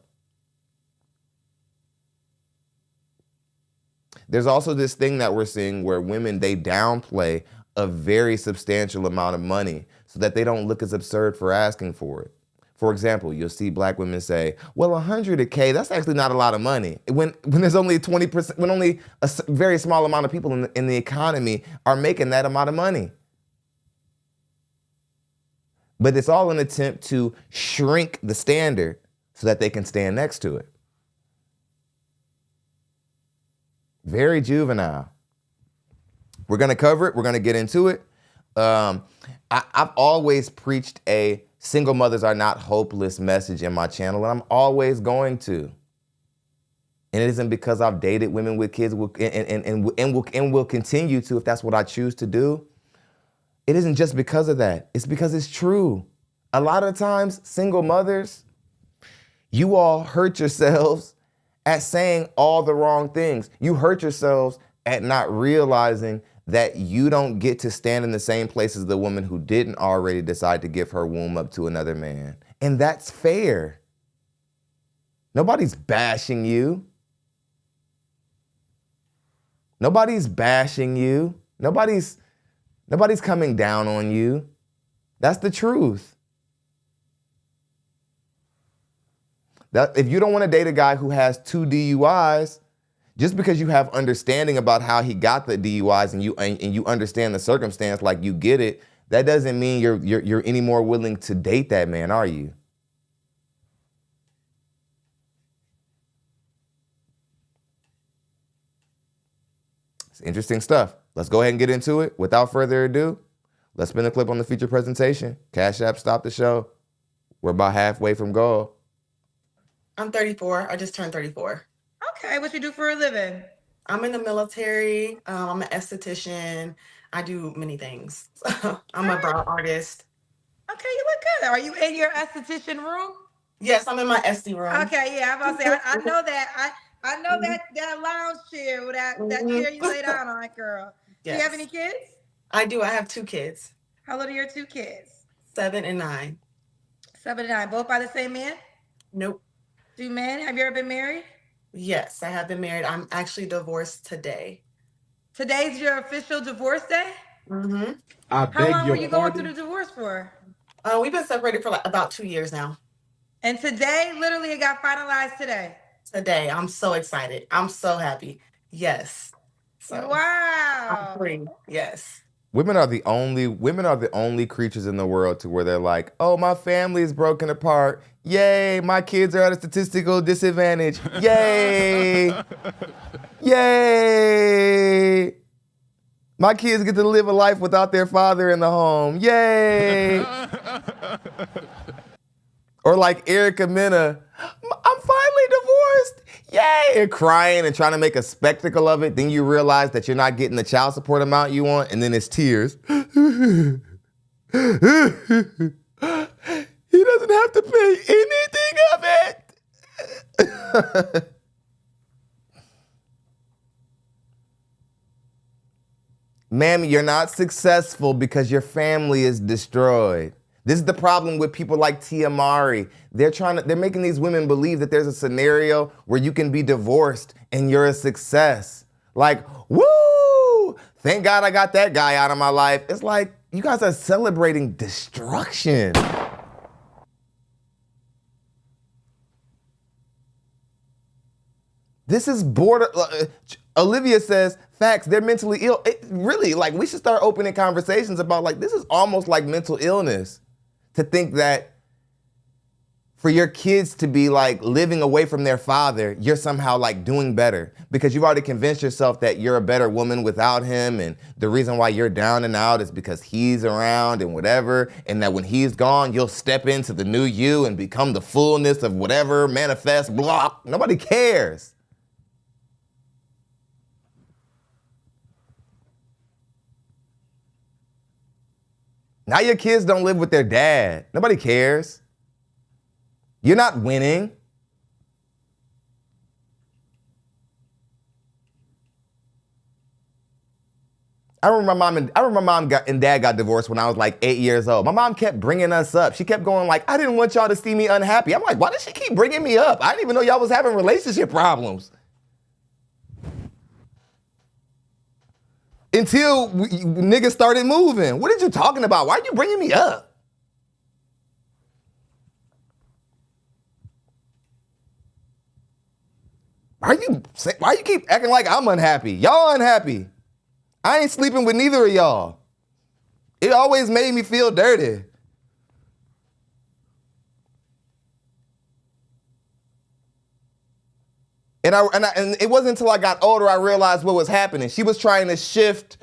There's also this thing that we're seeing where women, they downplay a very substantial amount of money so that they don't look as absurd for asking for it. For example, you'll see black women say, well, 100K, that's actually not a lot of money. When there's only 20%, when only a very small amount of people in the economy are making that amount of money. But it's all an attempt to shrink the standard so that they can stand next to it. Very juvenile. We're gonna cover it, we're gonna get into it. I've always preached a single mothers are not hopeless message in my channel, and I'm always going to. And it isn't because I've dated women with kids and will continue to if that's what I choose to do. It isn't just because of that. It's because it's true. A lot of times, single mothers, you all hurt yourselves at saying all the wrong things. You hurt yourselves at not realizing that you don't get to stand in the same place as the woman who didn't already decide to give her womb up to another man. And that's fair. Nobody's bashing you. Nobody's bashing you. Nobody's coming down on you. That's the truth. That if you don't want to date a guy who has 2 DUIs, just because you have understanding about how he got the DUIs and you understand the circumstance, like you get it, that doesn't mean you're any more willing to date that man, are you? It's interesting stuff. Let's go ahead and get into it. Without further ado, let's spin a clip on the feature presentation. Cash App, stop the show. We're about halfway from goal.
I'm 34. I just turned 34.
Okay, what you do for a living?
I'm in the military. I'm an esthetician. I do many things. I'm a brow artist.
Okay, you look good. Are you in your esthetician room?
Yes, I'm in my SD room.
Okay, yeah, I'm about to say, I know that. I know that lounge chair, that chair you lay down on, girl.
Yes.
Do you have any kids?
I do. I have 2 kids.
How old are your 2 kids?
7 and 9.
7 and 9, both by the same man?
Nope.
2 men. Have you ever been married?
Yes, I have been married. I'm actually divorced today.
Today's your official divorce day?
Mm-hmm.
How long were you going through the divorce for?
We've been separated for like about 2 years now.
And today, literally, it got finalized today.
Today, I'm so excited. I'm so happy. Yes. So
wow.
I'm free. Yes.
Women are the only creatures in the world to where they're like, oh, my family is broken apart. Yay, my kids are at a statistical disadvantage. Yay. Yay. My kids get to live a life without their father in the home. Yay. Or like Erica Mena, I'm finally divorced. Yay. And crying and trying to make a spectacle of it. Then you realize that you're not getting the child support amount you want. And then it's tears. He doesn't have to pay anything of it. Ma'am, you're not successful because your family is destroyed. This is the problem with people like Tia Mowry. They're making these women believe that there's a scenario where you can be divorced and you're a success. Like, woo! Thank God I got that guy out of my life. It's like, you guys are celebrating destruction. This is border. Olivia says, facts, they're mentally ill. Really, like, we should start opening conversations about, like, this is almost like mental illness. To think that for your kids to be like living away from their father, you're somehow like doing better because you've already convinced yourself that you're a better woman without him. And the reason why you're down and out is because he's around and whatever. And that when he's gone, you'll step into the new you and become the fullness of whatever, manifest, blah. Nobody cares. Now your kids don't live with their dad. Nobody cares. You're not winning. I remember my mom and dad got divorced when I was like 8 years old. My mom kept bringing us up. She kept going like, I didn't want y'all to see me unhappy. I'm like, why does she keep bringing me up? I didn't even know y'all was having relationship problems. Until niggas started moving. What are you talking about? Why are you bringing me up? Why you keep acting like I'm unhappy? Y'all unhappy. I ain't sleeping with neither of y'all. It always made me feel dirty. And it wasn't until I got older I realized what was happening. She was trying to shift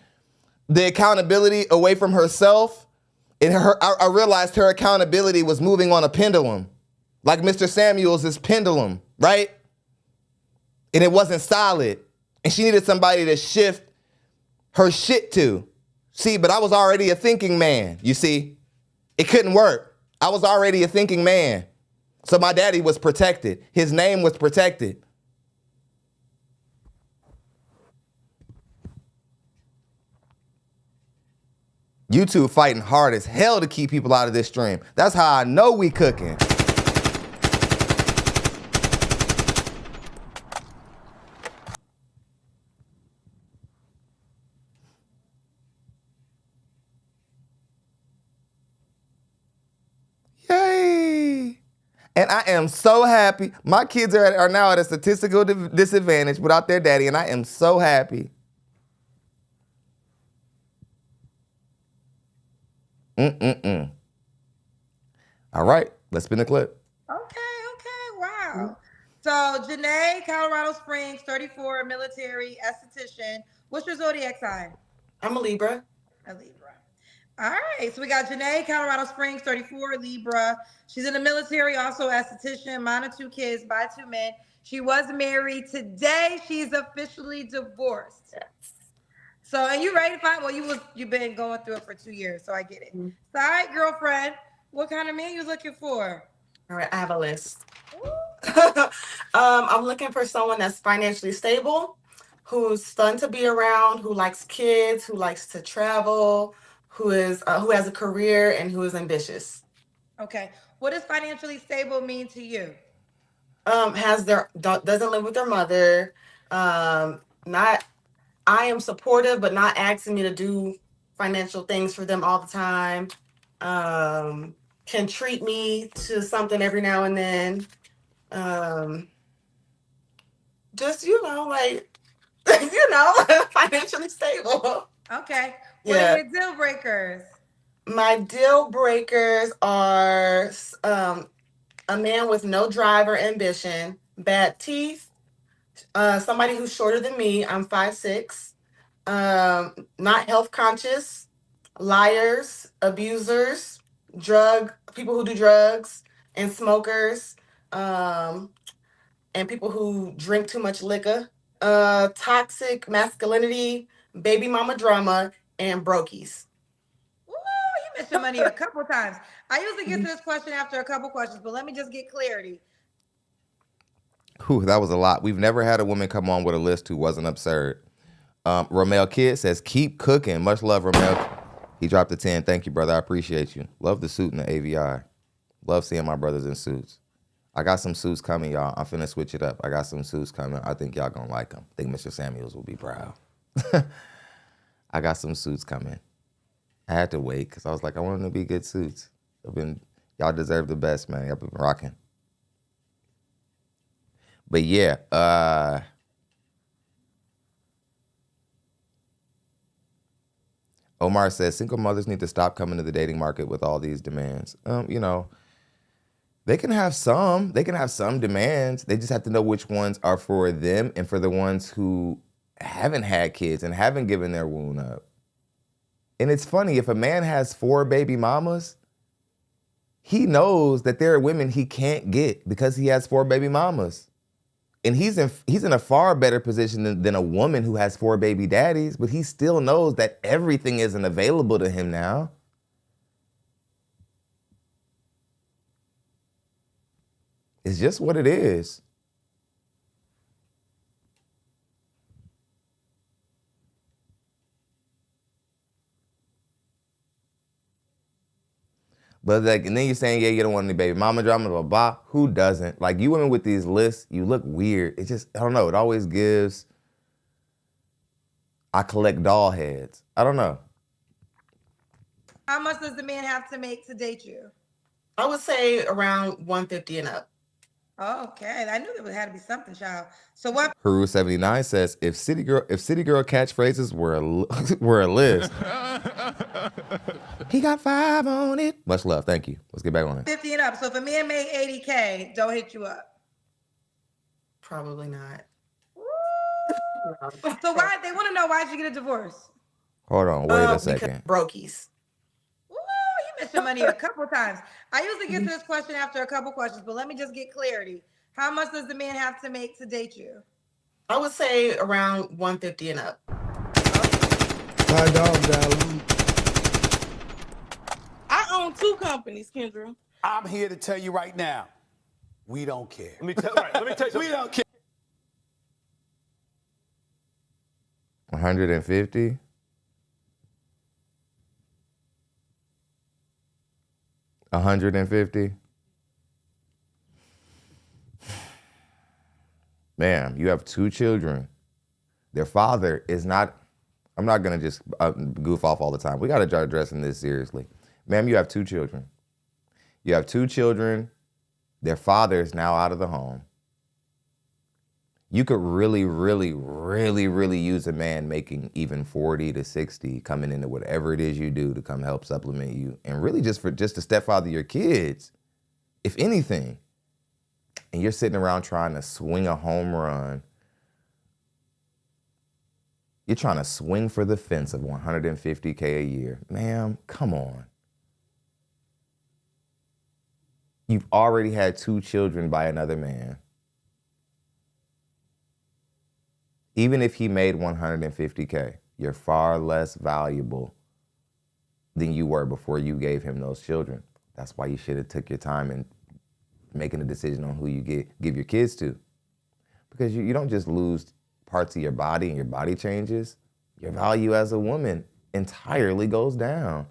the accountability away from herself. And I realized her accountability was moving on a pendulum. Like Mr. Samuels' pendulum, right? And it wasn't solid. And she needed somebody to shift her shit to. See, but I was already a thinking man, you see? It couldn't work. I was already a thinking man. So my daddy was protected. His name was protected. You two fighting hard as hell to keep people out of this stream. That's how I know we cooking. Yay. And I am so happy. My kids are now at a statistical disadvantage without their daddy, and I am so happy. All right, let's spin the clip.
Okay, wow. So Janette, Colorado Springs, 34, military, esthetician. What's your zodiac sign?
I'm a Libra.
A Libra. All right, so we got Janette, Colorado Springs, 34, Libra. She's in the military, also esthetician, mom of 2 kids by 2 men. She was married. Today, she's officially divorced.
Yes.
So, and you ready to find? Well, you've been going through it for 2 years, so I get it. So, all right, girlfriend, what kind of man you looking for?
All right, I have a list. I'm looking for someone that's financially stable, who's fun to be around, who likes kids, who likes to travel, who has a career, and who is ambitious.
Okay, what does financially stable mean to you?
Doesn't live with their mother. I am supportive, but not asking me to do financial things for them all the time. Can treat me to something every now and then. Just, financially stable.
Okay. What are your deal breakers?
My deal breakers are a man with no drive or ambition, bad teeth, somebody who's shorter than me. I'm 5'6", not health conscious, liars, abusers, people who do drugs, and smokers, and people who drink too much liquor, toxic masculinity, baby mama drama, and brokies.
Ooh, you mentioned money a couple times. I usually get to this question after a couple questions, but let me just get clarity.
Whew, that was a lot. We've never had a woman come on with a list who wasn't absurd. Romel Kid says, keep cooking. Much love, Romel. He dropped a 10. Thank you, brother. I appreciate you. Love the suit and the AVI. Love seeing my brothers in suits. I got some suits coming, y'all. I'm finna switch it up. I got some suits coming. I think y'all gonna like them. I think Mr. Samuels will be proud. I got some suits coming. I had to wait because I was like, I want them to be good suits. Y'all deserve the best, man. Y'all been rocking. But yeah, Omar says single mothers need to stop coming to the dating market with all these demands. They can have some demands. They just have to know which ones are for them and for the ones who haven't had kids and haven't given their wound up. And it's funny, if a man has 4 baby mamas, he knows that there are women he can't get because he has 4 baby mamas. And he's in a far better position than a woman who has 4 baby daddies, but he still knows that everything isn't available to him now. It's just what it is. But and then you're saying, yeah, you don't want any baby mama drama, blah, blah. Who doesn't? Like, you women with these lists, you look weird. It just, I don't know. It always gives, I collect doll heads. I don't know.
How much does the man have to make to date you?
I would say around 150 and up.
Okay, I knew there had to be something, child. So what?
Haru79 says, if city girl catchphrases were a list. He got 5 on it. Much love, thank you. Let's get back on it.
50 and up. So if a man made 80K, don't hit you up.
Probably not.
So why they want to know why'd you get a divorce?
Hold on, wait a second.
Brokies.
Ooh, you mentioned money a couple times. I usually get to this question after a couple questions, but let me just get clarity. How much does the man have to make to date you?
I would say around 150 and up.
I own 2 companies, Kendra.
I'm here to tell you right now, we don't care.
Let me tell you something.
We don't care.
150? $150? Ma'am, you have 2 children. Their father is not, I'm not going to just goof off all the time. We got to start addressing this seriously. Ma'am, you have 2 children. You have 2 children. Their father is now out of the home. You could really, really, really, really use a man making even 40 to 60 coming into whatever it is you do to come help supplement you. And really just to stepfather your kids, if anything. And you're sitting around trying to swing a home run. You're trying to swing for the fence of $150K a year. Ma'am, come on. You've already had 2 children by another man. Even if he made $150K, you're far less valuable than you were before you gave him those children. That's why you should have took your time in making a decision on who you give your kids to. Because you don't just lose parts of your body and your body changes. Your value as a woman entirely goes down.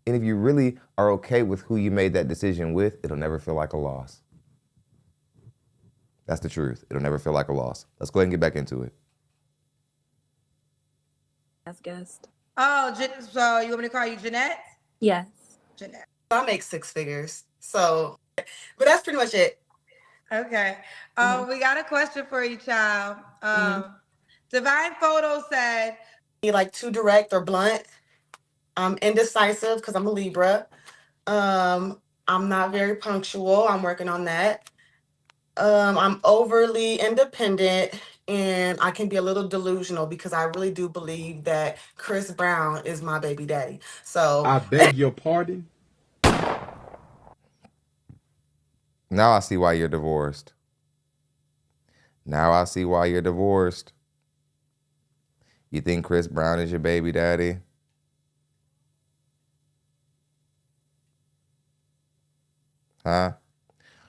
And if you really are okay with who you made that decision with, it'll never feel like a loss. That's the truth. It'll never feel like a loss. Let's go ahead and get back into it.
As guest.
Oh, so you want me to call you Janette?
Yes.
Janette.
I make 6 figures. So, but that's pretty much it.
Okay. We got a question for you, child. Divine Photo said,
Be like too direct or blunt. I'm indecisive because I'm a Libra. I'm not very punctual. I'm working on that. I'm overly independent, and I can be a little delusional because I really do believe that Chris Brown is my baby daddy. So
I beg your pardon?
Now I see why you're divorced. Now I see why you're divorced. You think Chris Brown is your baby daddy? Huh?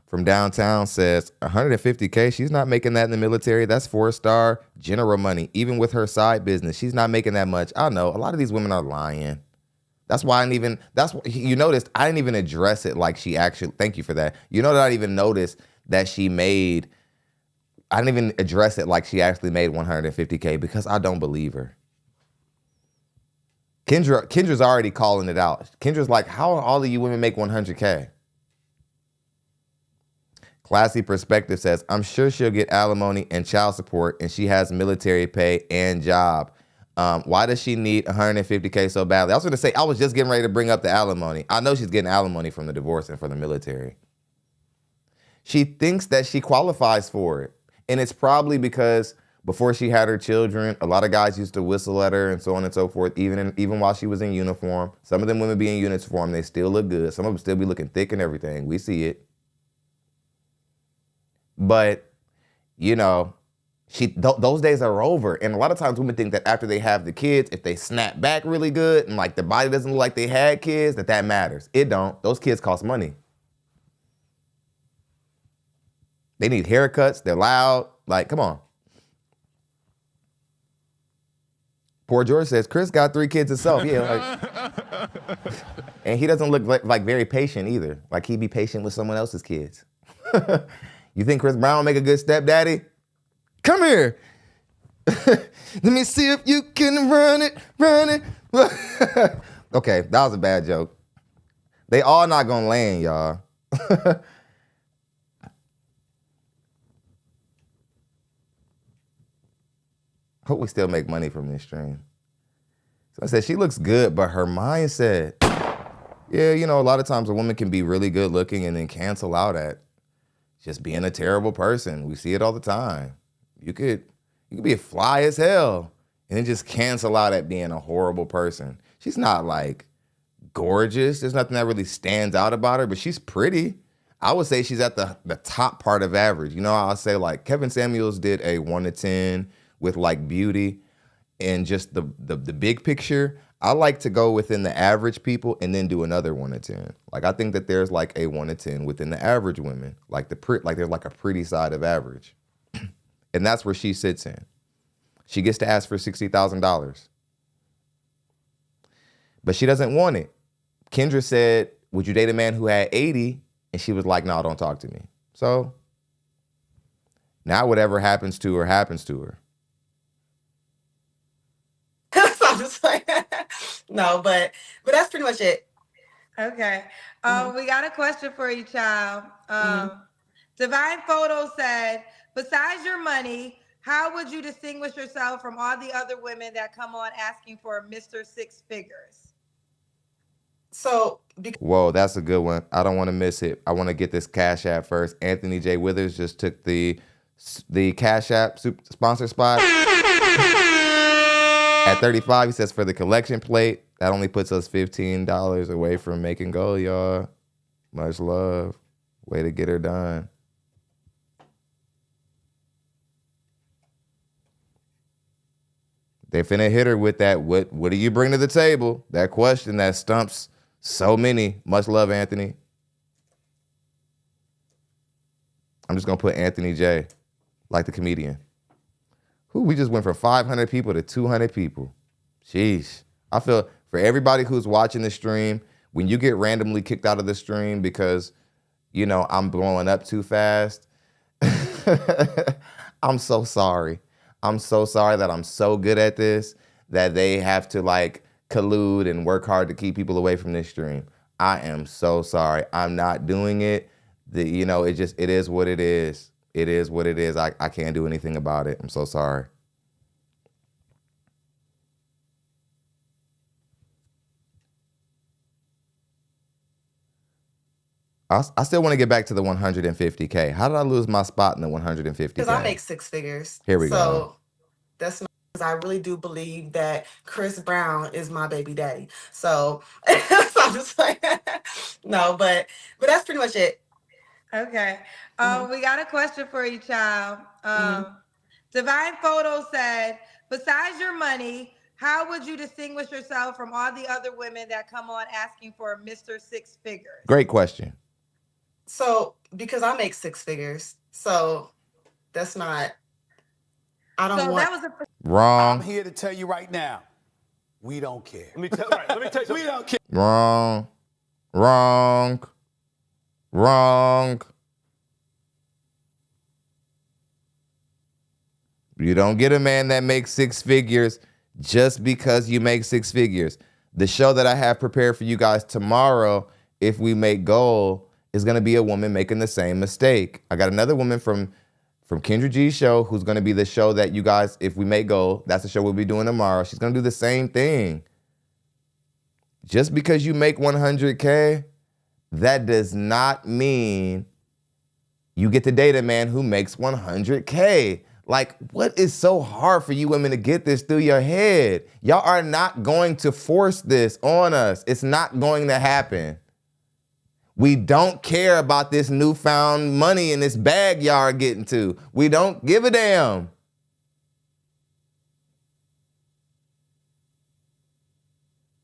From downtown says 150K. She's not making that in the military. That's 4-star general money. Even with her side business, she's not making that much. I know a lot of these women are lying. That's why you noticed I didn't even address it like she actually, thank you for that. You know that I didn't even notice that I didn't even address it like she actually made 150K because I don't believe her. Kendra's already calling it out. Kendra's like, how all of you women make 100K? Classy Perspective says, I'm sure she'll get alimony and child support and she has military pay and job. Why does she need 150K so badly? I was going to say, I was just getting ready to bring up the alimony. I know she's getting alimony from the divorce and from the military. She thinks that she qualifies for it. And it's probably because before she had her children, a lot of guys used to whistle at her and so on and so forth, even while she was in uniform. Some of them women be in uniform, they still look good. Some of them still be looking thick and everything. We see it. But, you know, those days are over. And a lot of times women think that after they have the kids, if they snap back really good and like the body doesn't look like they had kids, that matters. It don't. Those kids cost money. They need haircuts. They're loud. Like, come on. Poor George says, Chris got 3 kids himself. Yeah, like, and he doesn't look like very patient either. Like he be patient with someone else's kids. You think Chris Brown will make a good stepdaddy? Come here. Let me see if you can run it. Okay, that was a bad joke. They all not gonna land, y'all. Hope we still make money from this stream. So I said, she looks good, but her mindset, yeah, you know, a lot of times a woman can be really good looking and then cancel out at just being a terrible person. We see it all the time. You could be fly as hell and then just cancel out at being a horrible person. She's not like gorgeous. There's nothing that really stands out about her, but she's pretty. I would say she's at the top part of average. You know, I'll say like Kevin Samuels did a 1 to 10 with like beauty and just the big picture. I like to go within the average people and then do another 1 to 10. Like I think that there's like a 1 to 10 within the average women, like there's like a pretty side of average, and that's where she sits in. She gets to ask for $60,000, but she doesn't want it. Kendra said, "Would you date a man who had 80?" And she was like, "No, don't talk to me." So now whatever happens to her happens to her.
So I'm just like, no, but that's pretty much it.
Okay. We got a question for you, child. Divine Photo said, besides your money, how would you distinguish yourself from all the other women that come on asking for Mr. Six Figures?
So,
Whoa, that's a good one. I don't want to miss it. I want to get this Cash App first. Anthony J. Withers just took the Cash App sponsor spot. At 35, he says, for the collection plate, that only puts us $15 away from making goal, y'all. Much love. Way to get her done. They finna hit her with that, what do you bring to the table? That question that stumps so many. Much love, Anthony. I'm just gonna put Anthony J, like the comedian. We just went from 500 people to 200 people. Sheesh. I feel for everybody who's watching the stream, when you get randomly kicked out of the stream because, you know, I'm blowing up too fast, I'm so sorry. I'm so sorry that I'm so good at this that they have to like collude and work hard to keep people away from this stream. I am so sorry. I'm not doing it. You know, it is what it is. It is what it is. I can't do anything about it. I'm so sorry. I still want to get back to the 150K. How did I lose my spot in the 150K?
Because I make 6 figures.
Here we go.
So that's not, because I really do believe that Chris Brown is my baby daddy. So, so I'm just like, no, but that's pretty much it.
Okay. We got a question for you, child. Divine Photo said, besides your money, how would you distinguish yourself from all the other women that come on asking for Mr. Six Figures?
Great question.
So, because I make 6 figures, so that's not, I don't want.
That was
Wrong.
I'm here to tell you right now, we don't care. Let me tell you something. We don't care.
Wrong. Wrong. Wrong. You don't get a man that makes 6 figures just because you make 6 figures. The show that I have prepared for you guys tomorrow, if we make goal, is going to be a woman making the same mistake. I got another woman from Kendra G's show who's going to be the show that you guys, if we make goal, that's the show we'll be doing tomorrow. She's going to do the same thing. Just because you make 100K, that does not mean you get to date a man who makes 100K. Like, what is so hard for you women to get this through your head? Y'all are not going to force this on us. It's not going to happen. We don't care about this newfound money in this bag y'all are getting to. We don't give a damn.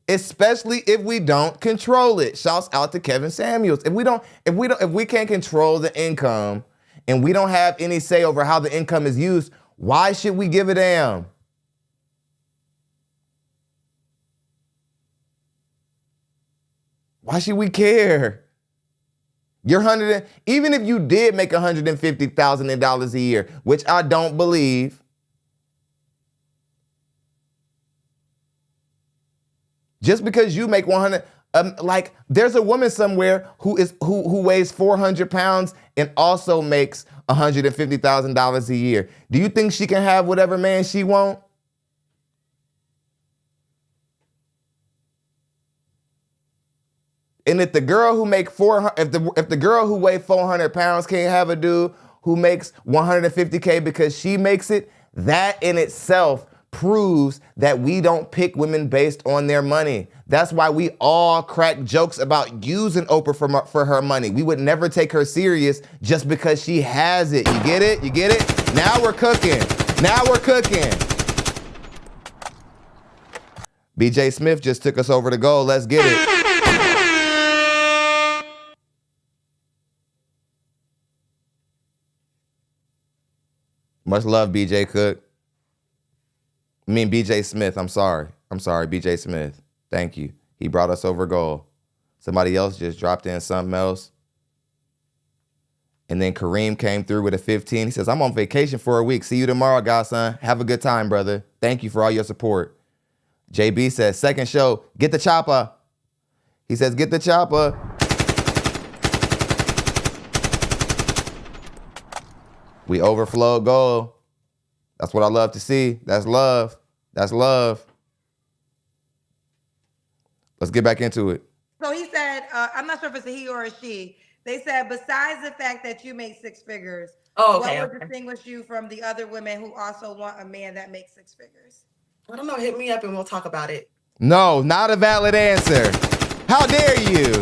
Especially if we don't control it. Shouts out to Kevin Samuels. If we can't control the income and we don't have any say over how the income is used, why should we give a damn? Why should we care? Even if you did make $150,000 a year, which I don't believe, just because you make 100, like there's a woman somewhere who weighs 400 pounds and also makes $150,000 a year. Do you think she can have whatever man she wants? And if the girl who make 400, if the girl who weighs 400 pounds can't have a dude who makes 150K because she makes it, that in itself proves that we don't pick women based on their money. That's why we all crack jokes about using Oprah for her money. We would never take her serious just because she has it. You get it? You get it? Now we're cooking. Now we're cooking. BJ Smith just took us over the goal. Let's get it. Much love, BJ Cook. BJ Smith. I'm sorry, BJ Smith. Thank you. He brought us over goal. Somebody else just dropped in something else. And then Kareem came through with a 15. He says, I'm on vacation for a week. See you tomorrow, godson. Have a good time, brother. Thank you for all your support. JB says, second show, get the chopper. He says, get the chopper. We overflowed goal. That's what I love to see. That's love. That's love. Let's get back into it.
So he said, I'm not sure if it's a he or a she. They said, besides the fact that you make six figures, what would distinguish you from the other women who also want a man that makes six figures?
I don't know. Hit me up and we'll talk about it.
No, not a valid answer. How dare you?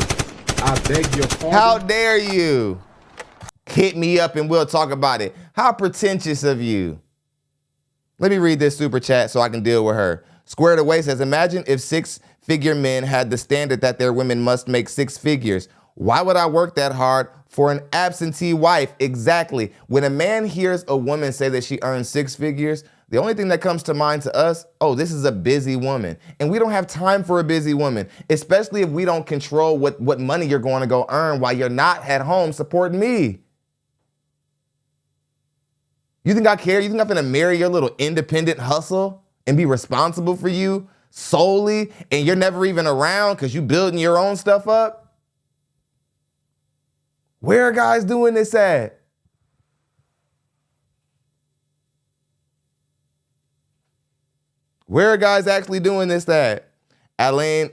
I beg your pardon.
How dare you? Hit me up and we'll talk about it. How pretentious of you. Let me read this super chat so I can deal with her. Squared Away says, imagine if six-figure men had the standard that their women must make six figures. Why would I work that hard for an absentee wife? Exactly. When a man hears a woman say that she earns six figures, the only thing that comes to mind to us, oh, this is a busy woman. And we don't have time for a busy woman, especially if we don't control what money you're going to go earn while you're not at home supporting me. You think I care? You think I'm going to marry your little independent hustle and be responsible for you solely and you're never even around because you building your own stuff up? Where are guys doing this at? Where are guys actually doing this at? Elaine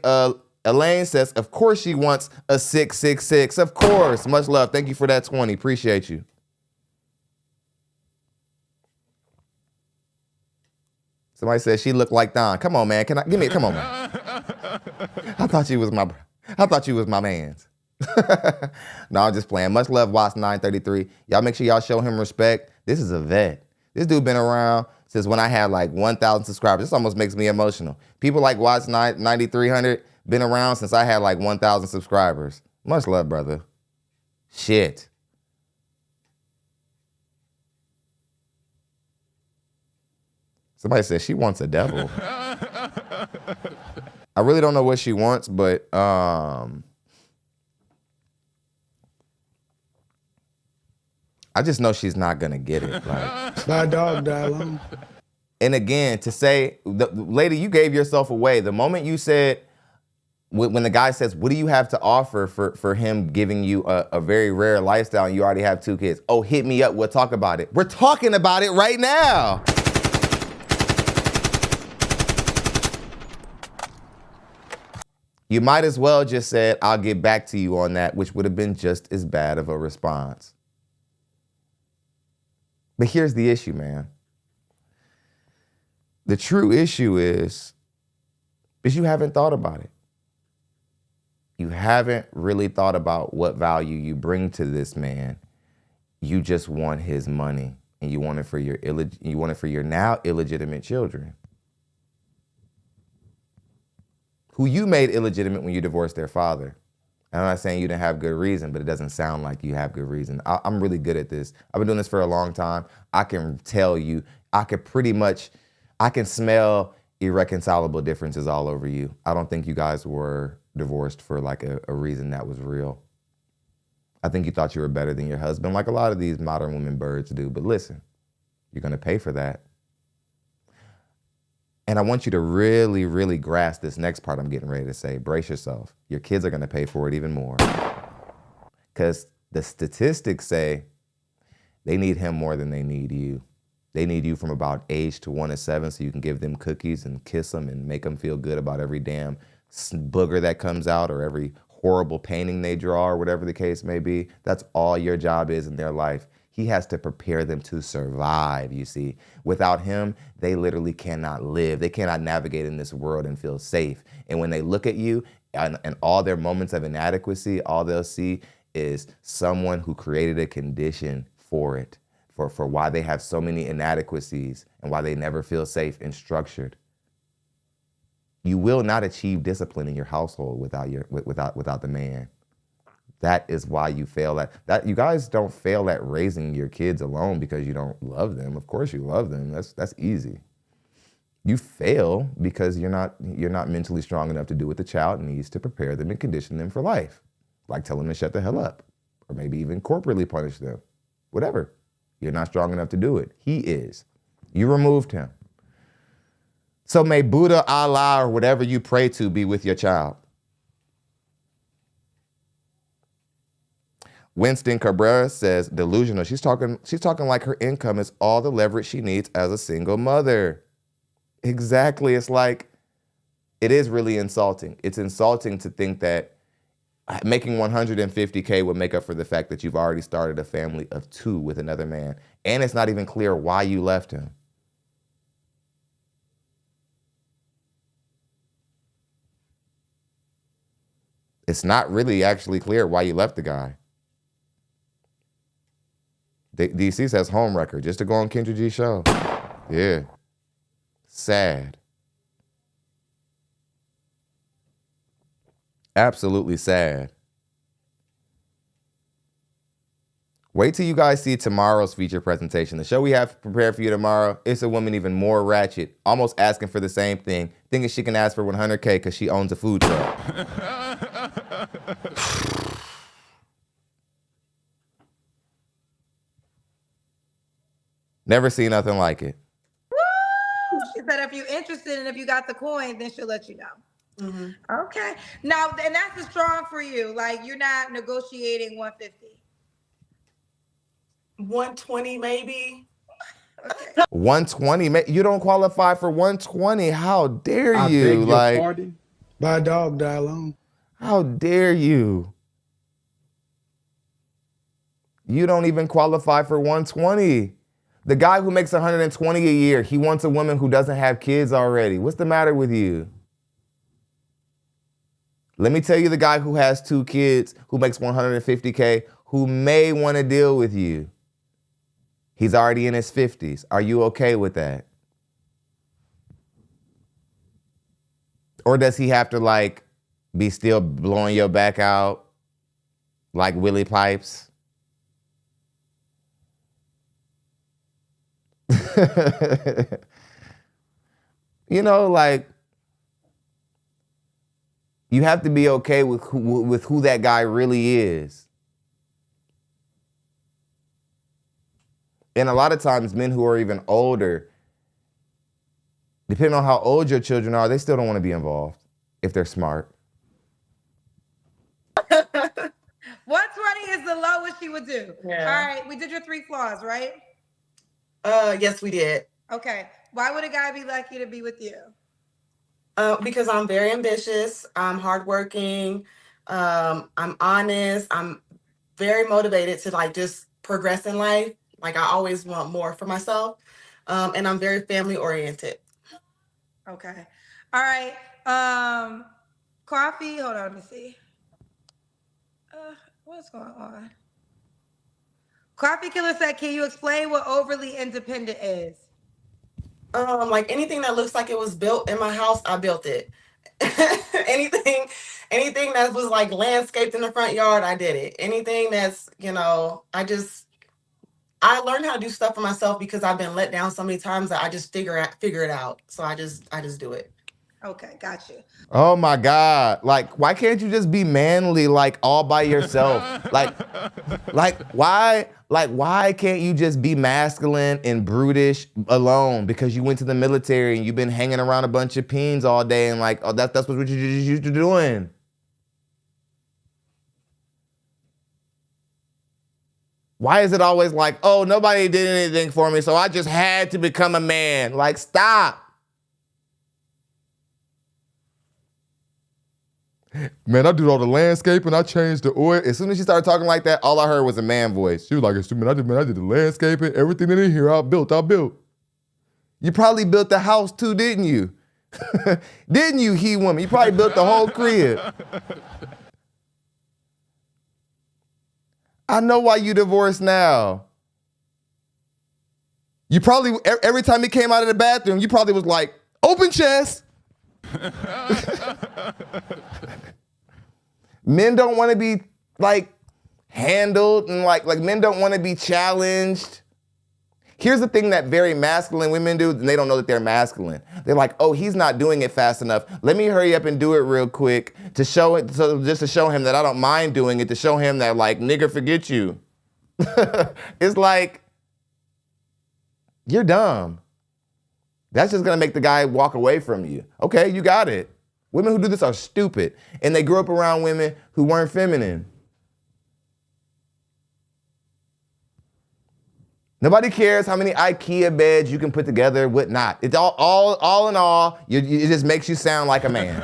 says, of course she wants a 666. Of course. Much love. Thank you for that 20. Appreciate you. Somebody says she looked like Don. Come on, man. Come on, man. I thought you was my man's. No, I'm just playing. Much love, Watts 933. Y'all make sure y'all show him respect. This is a vet. This dude been around since when I had like 1,000 subscribers. This almost makes me emotional. People like Watts 9300 been around since I had like 1,000 subscribers. Much love, brother. Shit. Somebody says she wants a devil. I really don't know what she wants, but I just know she's not gonna get it. Like,
My dog died alone.
And again, to say, lady, you gave yourself away. The moment you said, when the guy says, what do you have to offer for him giving you a very rare lifestyle and you already have 2 kids? Oh, hit me up, we'll talk about it. We're talking about it right now. You might as well just said, I'll get back to you on that, which would have been just as bad of a response. But here's the issue, man. The true issue is you haven't thought about it. You haven't really thought about what value you bring to this man. You just want his money, and you want it for your now illegitimate children, who you made illegitimate when you divorced their father. And I'm not saying you didn't have good reason, but it doesn't sound like you have good reason. I'm really good at this. I've been doing this for a long time. I can tell you, I can smell irreconcilable differences all over you. I don't think you guys were divorced for like a reason that was real. I think you thought you were better than your husband, like a lot of these modern women birds do. But listen, you're gonna pay for that. And I want you to really, really grasp this next part I'm getting ready to say. Brace yourself. Your kids are gonna pay for it even more. Because the statistics say they need him more than they need you. They need you from about age to 1 to 7 so you can give them cookies and kiss them and make them feel good about every damn booger that comes out or every horrible painting they draw or whatever the case may be. That's all your job is in their life. He has to prepare them to survive, you see. Without him, they literally cannot live. They cannot navigate in this world and feel safe. And when they look at you and all their moments of inadequacy, all they'll see is someone who created a condition for it, for why they have so many inadequacies and why they never feel safe and structured. You will not achieve discipline in your household without the man. That is why you fail at that. You guys don't fail at raising your kids alone because you don't love them. Of course you love them. That's easy. You fail because you're not mentally strong enough to do what the child needs to prepare them and condition them for life. Like tell them to shut the hell up, or maybe even corporally punish them. Whatever. You're not strong enough to do it. He is. You removed him. So may Buddha, Allah, or whatever you pray to be with your child. Winston Cabrera says, delusional. She's talking like her income is all the leverage she needs as a single mother. Exactly. It's like, it is really insulting. It's insulting to think that making $150K would make up for the fact that you've already started a family of 2 with another man. And it's not even clear why you left him. It's not really actually clear why you left the guy. DC says home record, just to go on Kendra G's show. Yeah. Sad. Absolutely sad. Wait till you guys see tomorrow's feature presentation. The show we have prepared for you tomorrow, it's a woman even more ratchet, almost asking for the same thing, thinking she can ask for 100K because she owns a food truck. Never seen nothing like it.
Woo! She said if you're interested and if you got the coin, then she'll let you know. Mm-hmm. Okay. Now, and that's strong for you. Like, you're not negotiating 150.
120 maybe.
Okay.
120? You don't qualify for 120. How dare you?
I beg your
like,
pardon? By a dog, die alone.
How dare you? You don't even qualify for 120. The guy who makes 120 a year, he wants a woman who doesn't have kids already. What's the matter with you? Let me tell you the guy who has 2 kids, who makes 150K, who may want to deal with you. He's already in his 50s. Are you okay with that? Or does he have to like be still blowing your back out like Willie Pipes? You know, like, you have to be okay with who that guy really is. And a lot of times, men who are even older, depending on how old your children are, they still don't want to be involved if they're smart.
120 is the lowest she would do.
Yeah.
All right, we did your 3 flaws, right?
Yes, we did.
Okay. Why would a guy be lucky to be with you?
Because I'm very ambitious. I'm hardworking. I'm honest. I'm very motivated to like just progress in life. Like I always want more for myself. And I'm very family oriented.
Okay. All right. Coffee. Hold on. Let me see. What's going on? Coffee Killer said, can you explain what overly independent is?
Like anything that looks like it was built in my house, I built it. anything that was like landscaped in the front yard, I did it. Anything that's, you know, I learned how to do stuff for myself because I've been let down so many times that I just figure it out. So I just do it.
Okay, got you.
Oh my God. Like, why can't you just be manly, like all by yourself? Why can't you just be masculine and brutish alone because you went to the military and you've been hanging around a bunch of peens all day and like, oh, that's what you're used to doing. Why is it always like, oh, nobody did anything for me, so I just had to become a man? Like, stop. Man, I did all the landscaping, I changed the oil. As soon as she started talking like that, all I heard was a man voice. She was like, man, I did the landscaping, everything in here, I built. You probably built the house too, didn't you? Didn't you, he woman? You probably built the whole crib. I know why you divorced now. You probably, every time he came out of the bathroom, you probably was like, open chest. Men don't want to be like handled and like men don't want to be challenged. Here's the thing that very masculine women do, and they don't know that they're masculine. They're like, oh, he's not doing it fast enough. Let me hurry up and do it real quick to show it, so just to show him that I don't mind doing it, to show him that like, nigga, forget you. It's like, you're dumb. That's just gonna make the guy walk away from you. Okay, you got it. Women who do this are stupid, and they grew up around women who weren't feminine. Nobody cares how many IKEA beds you can put together, whatnot. It's all in all, it just makes you sound like a man.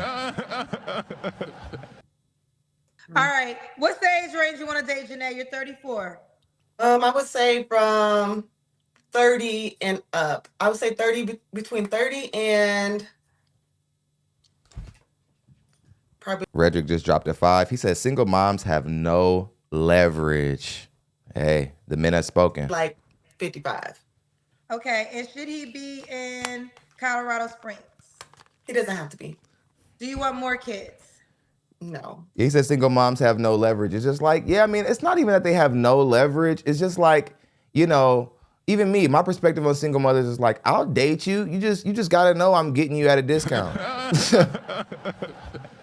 All right. What's the age range you want to date, Janette? You're 34.
I would say from 30 and up. I would say between 30 and probably.
Redrick just dropped a 5. He says single moms have no leverage. Hey, the men have spoken.
Like 55.
Okay. And should he be in Colorado Springs?
He doesn't have to be.
Do you want more kids?
No.
He says single moms have no leverage. It's just like, yeah, I mean, it's not even that they have no leverage. It's just like, you know, even me, my perspective on single mothers is like, I'll date you. You just gotta know I'm getting you at a discount.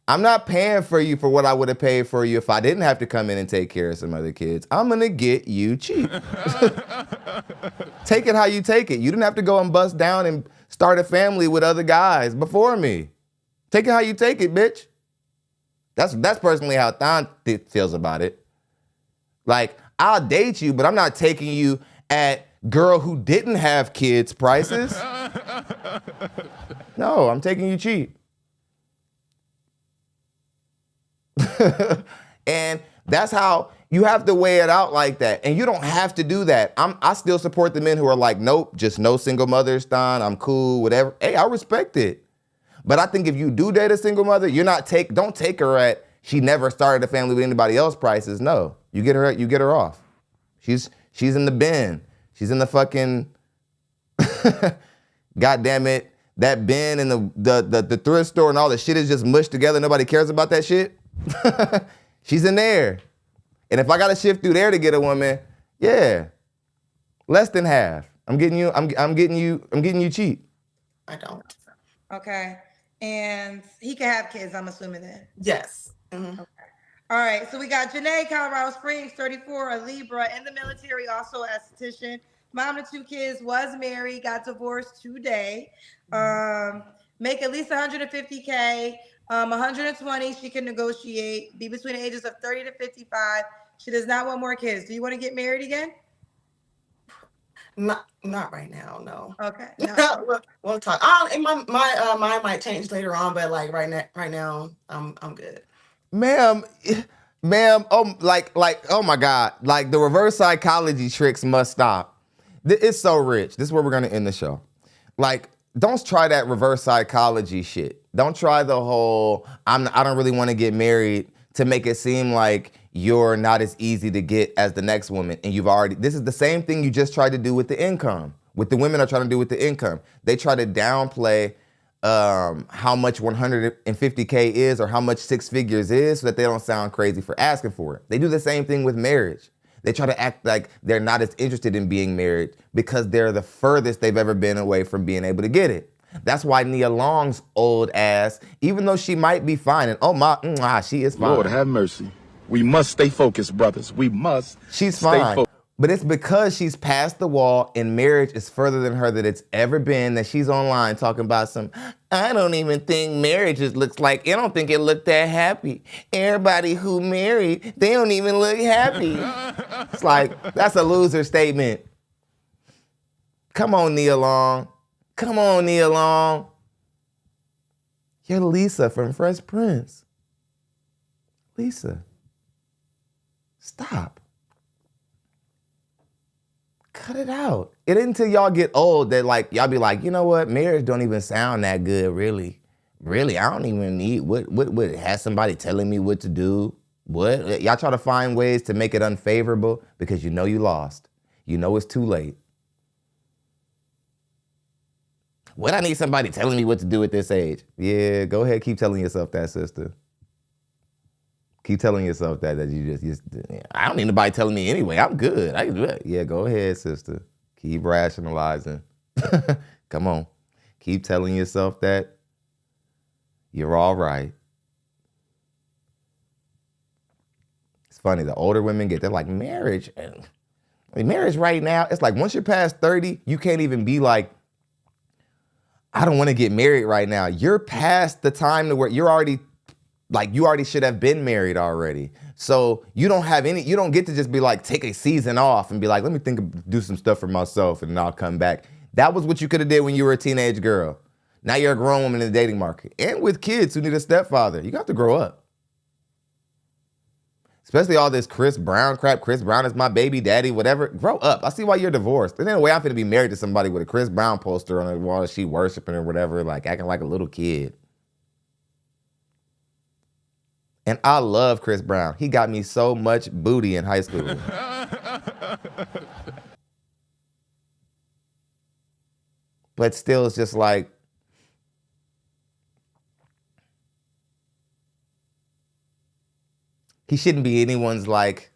I'm not paying for you for what I would have paid for you if I didn't have to come in and take care of some other kids. I'm gonna get you cheap. Take it how you take it. You didn't have to go and bust down and start a family with other guys before me. Take it how you take it, bitch. That's personally how Thon feels about it. Like, I'll date you, but I'm not taking you at girl who didn't have kids prices. No, I'm taking you cheap. And that's how you have to weigh it out like that. And you don't have to do that. I still support the men who are like, nope, just no single mothers, Thon. I'm cool, whatever. Hey, I respect it. But I think if you do date a single mother, don't take her at she never started a family with anybody else prices. No, you get her off. She's in the bin. She's in the fucking, God damn it, that bin and the thrift store and all the shit is just mushed together. Nobody cares about that shit. She's in there. And if I gotta shift through there to get a woman, yeah, less than half. I'm getting you cheap.
I don't.
Okay. And he can have kids, I'm assuming then.
Yes. Mm-hmm.
Okay. All right. So we got Janae, Colorado Springs, 34, a Libra, in the military, also esthetician. Mom to 2 kids, was married, got divorced today. Make at least $150K. 120, she can negotiate. Be between the ages of 30 to 55. She does not want more kids. Do you want to get married again?
Not right now, no.
Okay. No.
We'll talk. My mind might change later on, but like right now, I'm good.
Ma'am, oh my God, like the reverse psychology tricks must stop. It's so rich. This is where we're gonna end the show. Like, don't try that reverse psychology shit. Don't try the whole I don't really want to get married to make it seem like you're not as easy to get as the next woman. And this is the same thing you just tried to do with the income. What the women are trying to do with the income. They try to downplay how much 150K is or how much 6 figures is so that they don't sound crazy for asking for it. They do the same thing with marriage. They try to act like they're not as interested in being married because they're the furthest they've ever been away from being able to get it. That's why Nia Long's old ass, even though she might be fine, and she is fine.
Lord have mercy. We must stay focused, brothers. We must.
She's fine. But it's because she's past the wall and marriage is further than her that it's ever been that she's online talking about I don't even think marriage looks like, I don't think it looked that happy. Everybody who married, they don't even look happy. It's like, that's a loser statement. Come on, Nia Long. Come on, Nia Long. You're Lisa from Fresh Prince. Lisa. Stop. Cut it out. It isn't until y'all get old that y'all be like, you know what? Marriage don't even sound that good, really. Really, I don't even need, what has somebody telling me what to do? What? Y'all try to find ways to make it unfavorable because you know you lost. You know it's too late. What I need somebody telling me what to do at this age. Yeah, go ahead, keep telling yourself that, sister. Keep telling yourself that you just I don't need nobody telling me anyway. I'm good. I can do it. Yeah, go ahead, sister. Keep rationalizing. Come on. Keep telling yourself that you're all right. It's funny, the older women get, they're like, marriage. Marriage right now, it's like once you're past 30, you can't even be like, I don't want to get married right now. You're past the time to where you're already, like you already should have been married already. So you don't get to just be like, take a season off and be like, let me do some stuff for myself and then I'll come back. That was what you could have did when you were a teenage girl. Now you're a grown woman in the dating market. And with kids who need a stepfather, you got to grow up. Especially all this Chris Brown crap. Chris Brown is my baby daddy, whatever. Grow up. I see why you're divorced. There's no way I'm finna be married to somebody with a Chris Brown poster on the wall, she worshiping or whatever, like acting like a little kid. And I love Chris Brown. He got me so much booty in high school. But still, it's just like, he shouldn't be anyone's like,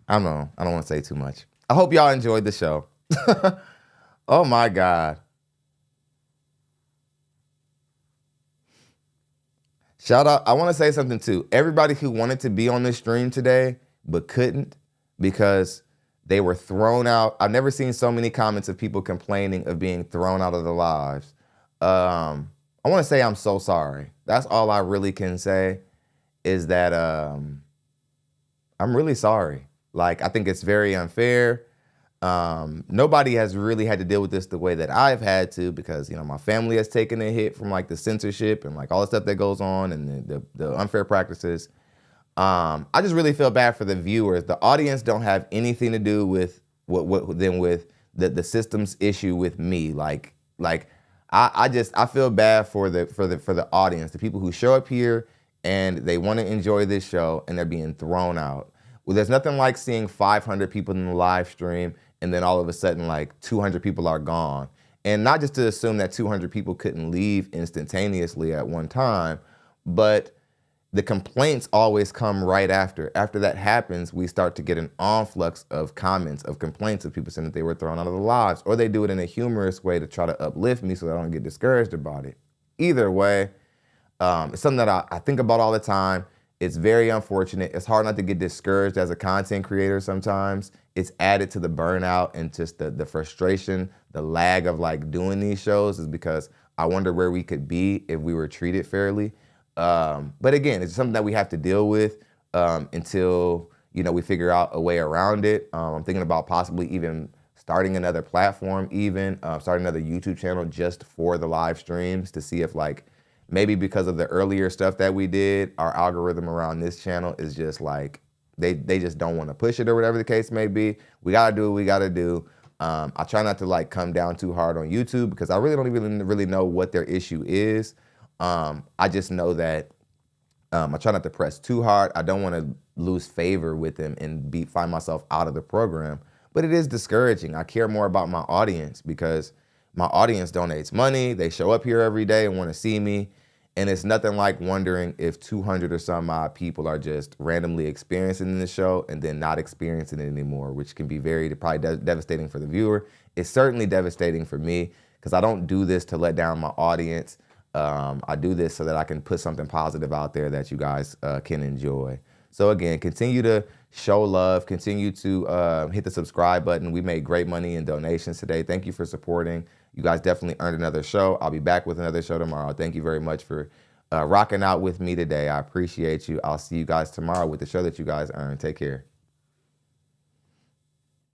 I don't know. I don't want to say too much. I hope y'all enjoyed the show. Oh my God. Shout out, I want to say something too. Everybody who wanted to be on this stream today, but couldn't because they were thrown out. I've never seen so many comments of people complaining of being thrown out of the lives. I want to say I'm so sorry. That's all I really can say. Is that I'm really sorry. Like, I think it's very unfair. Nobody has really had to deal with this the way that I've had to because, you know, my family has taken a hit from like the censorship and like all the stuff that goes on and the unfair practices. I just really feel bad for the viewers. The audience don't have anything to do with with the system's issue with me. I feel bad for the audience, the people who show up here and they want to enjoy this show and they're being thrown out. Well, there's nothing like seeing 500 people in the live stream and then all of a sudden like 200 people are gone. And not just to assume that 200 people couldn't leave instantaneously at one time, but the complaints always come right after. After that happens, we start to get an influx of comments, of complaints of people saying that they were thrown out of the lives, or they do it in a humorous way to try to uplift me so that I don't get discouraged about it. Either way, it's something that I think about all the time. It's very unfortunate. It's hard not to get discouraged as a content creator sometimes. It's added to the burnout and just the frustration, the lag of like doing these shows is because I wonder where we could be if we were treated fairly. But again, it's something that we have to deal with until, you know, we figure out a way around it. I'm thinking about possibly even starting another platform, starting another YouTube channel just for the live streams to see if like, maybe because of the earlier stuff that we did, our algorithm around this channel is just like, they just don't want to push it or whatever the case may be. We got to do what we got to do. I try not to like come down too hard on YouTube because I really don't even really know what their issue is. I just know that I try not to press too hard. I don't want to lose favor with them and find myself out of the program. But it is discouraging. I care more about my audience because my audience donates money. They show up here every day and want to see me. And it's nothing like wondering if 200 or some odd people are just randomly experiencing the show and then not experiencing it anymore, which can be probably devastating for the viewer. It's certainly devastating for me because I don't do this to let down my audience. I do this so that I can put something positive out there that you guys can enjoy. So again, continue to show love, continue to hit the subscribe button. We made great money in donations today. Thank you for supporting. You guys definitely earned another show. I'll be back with another show tomorrow. Thank you very much for rocking out with me today. I appreciate you. I'll see you guys tomorrow with the show that you guys earned. Take care.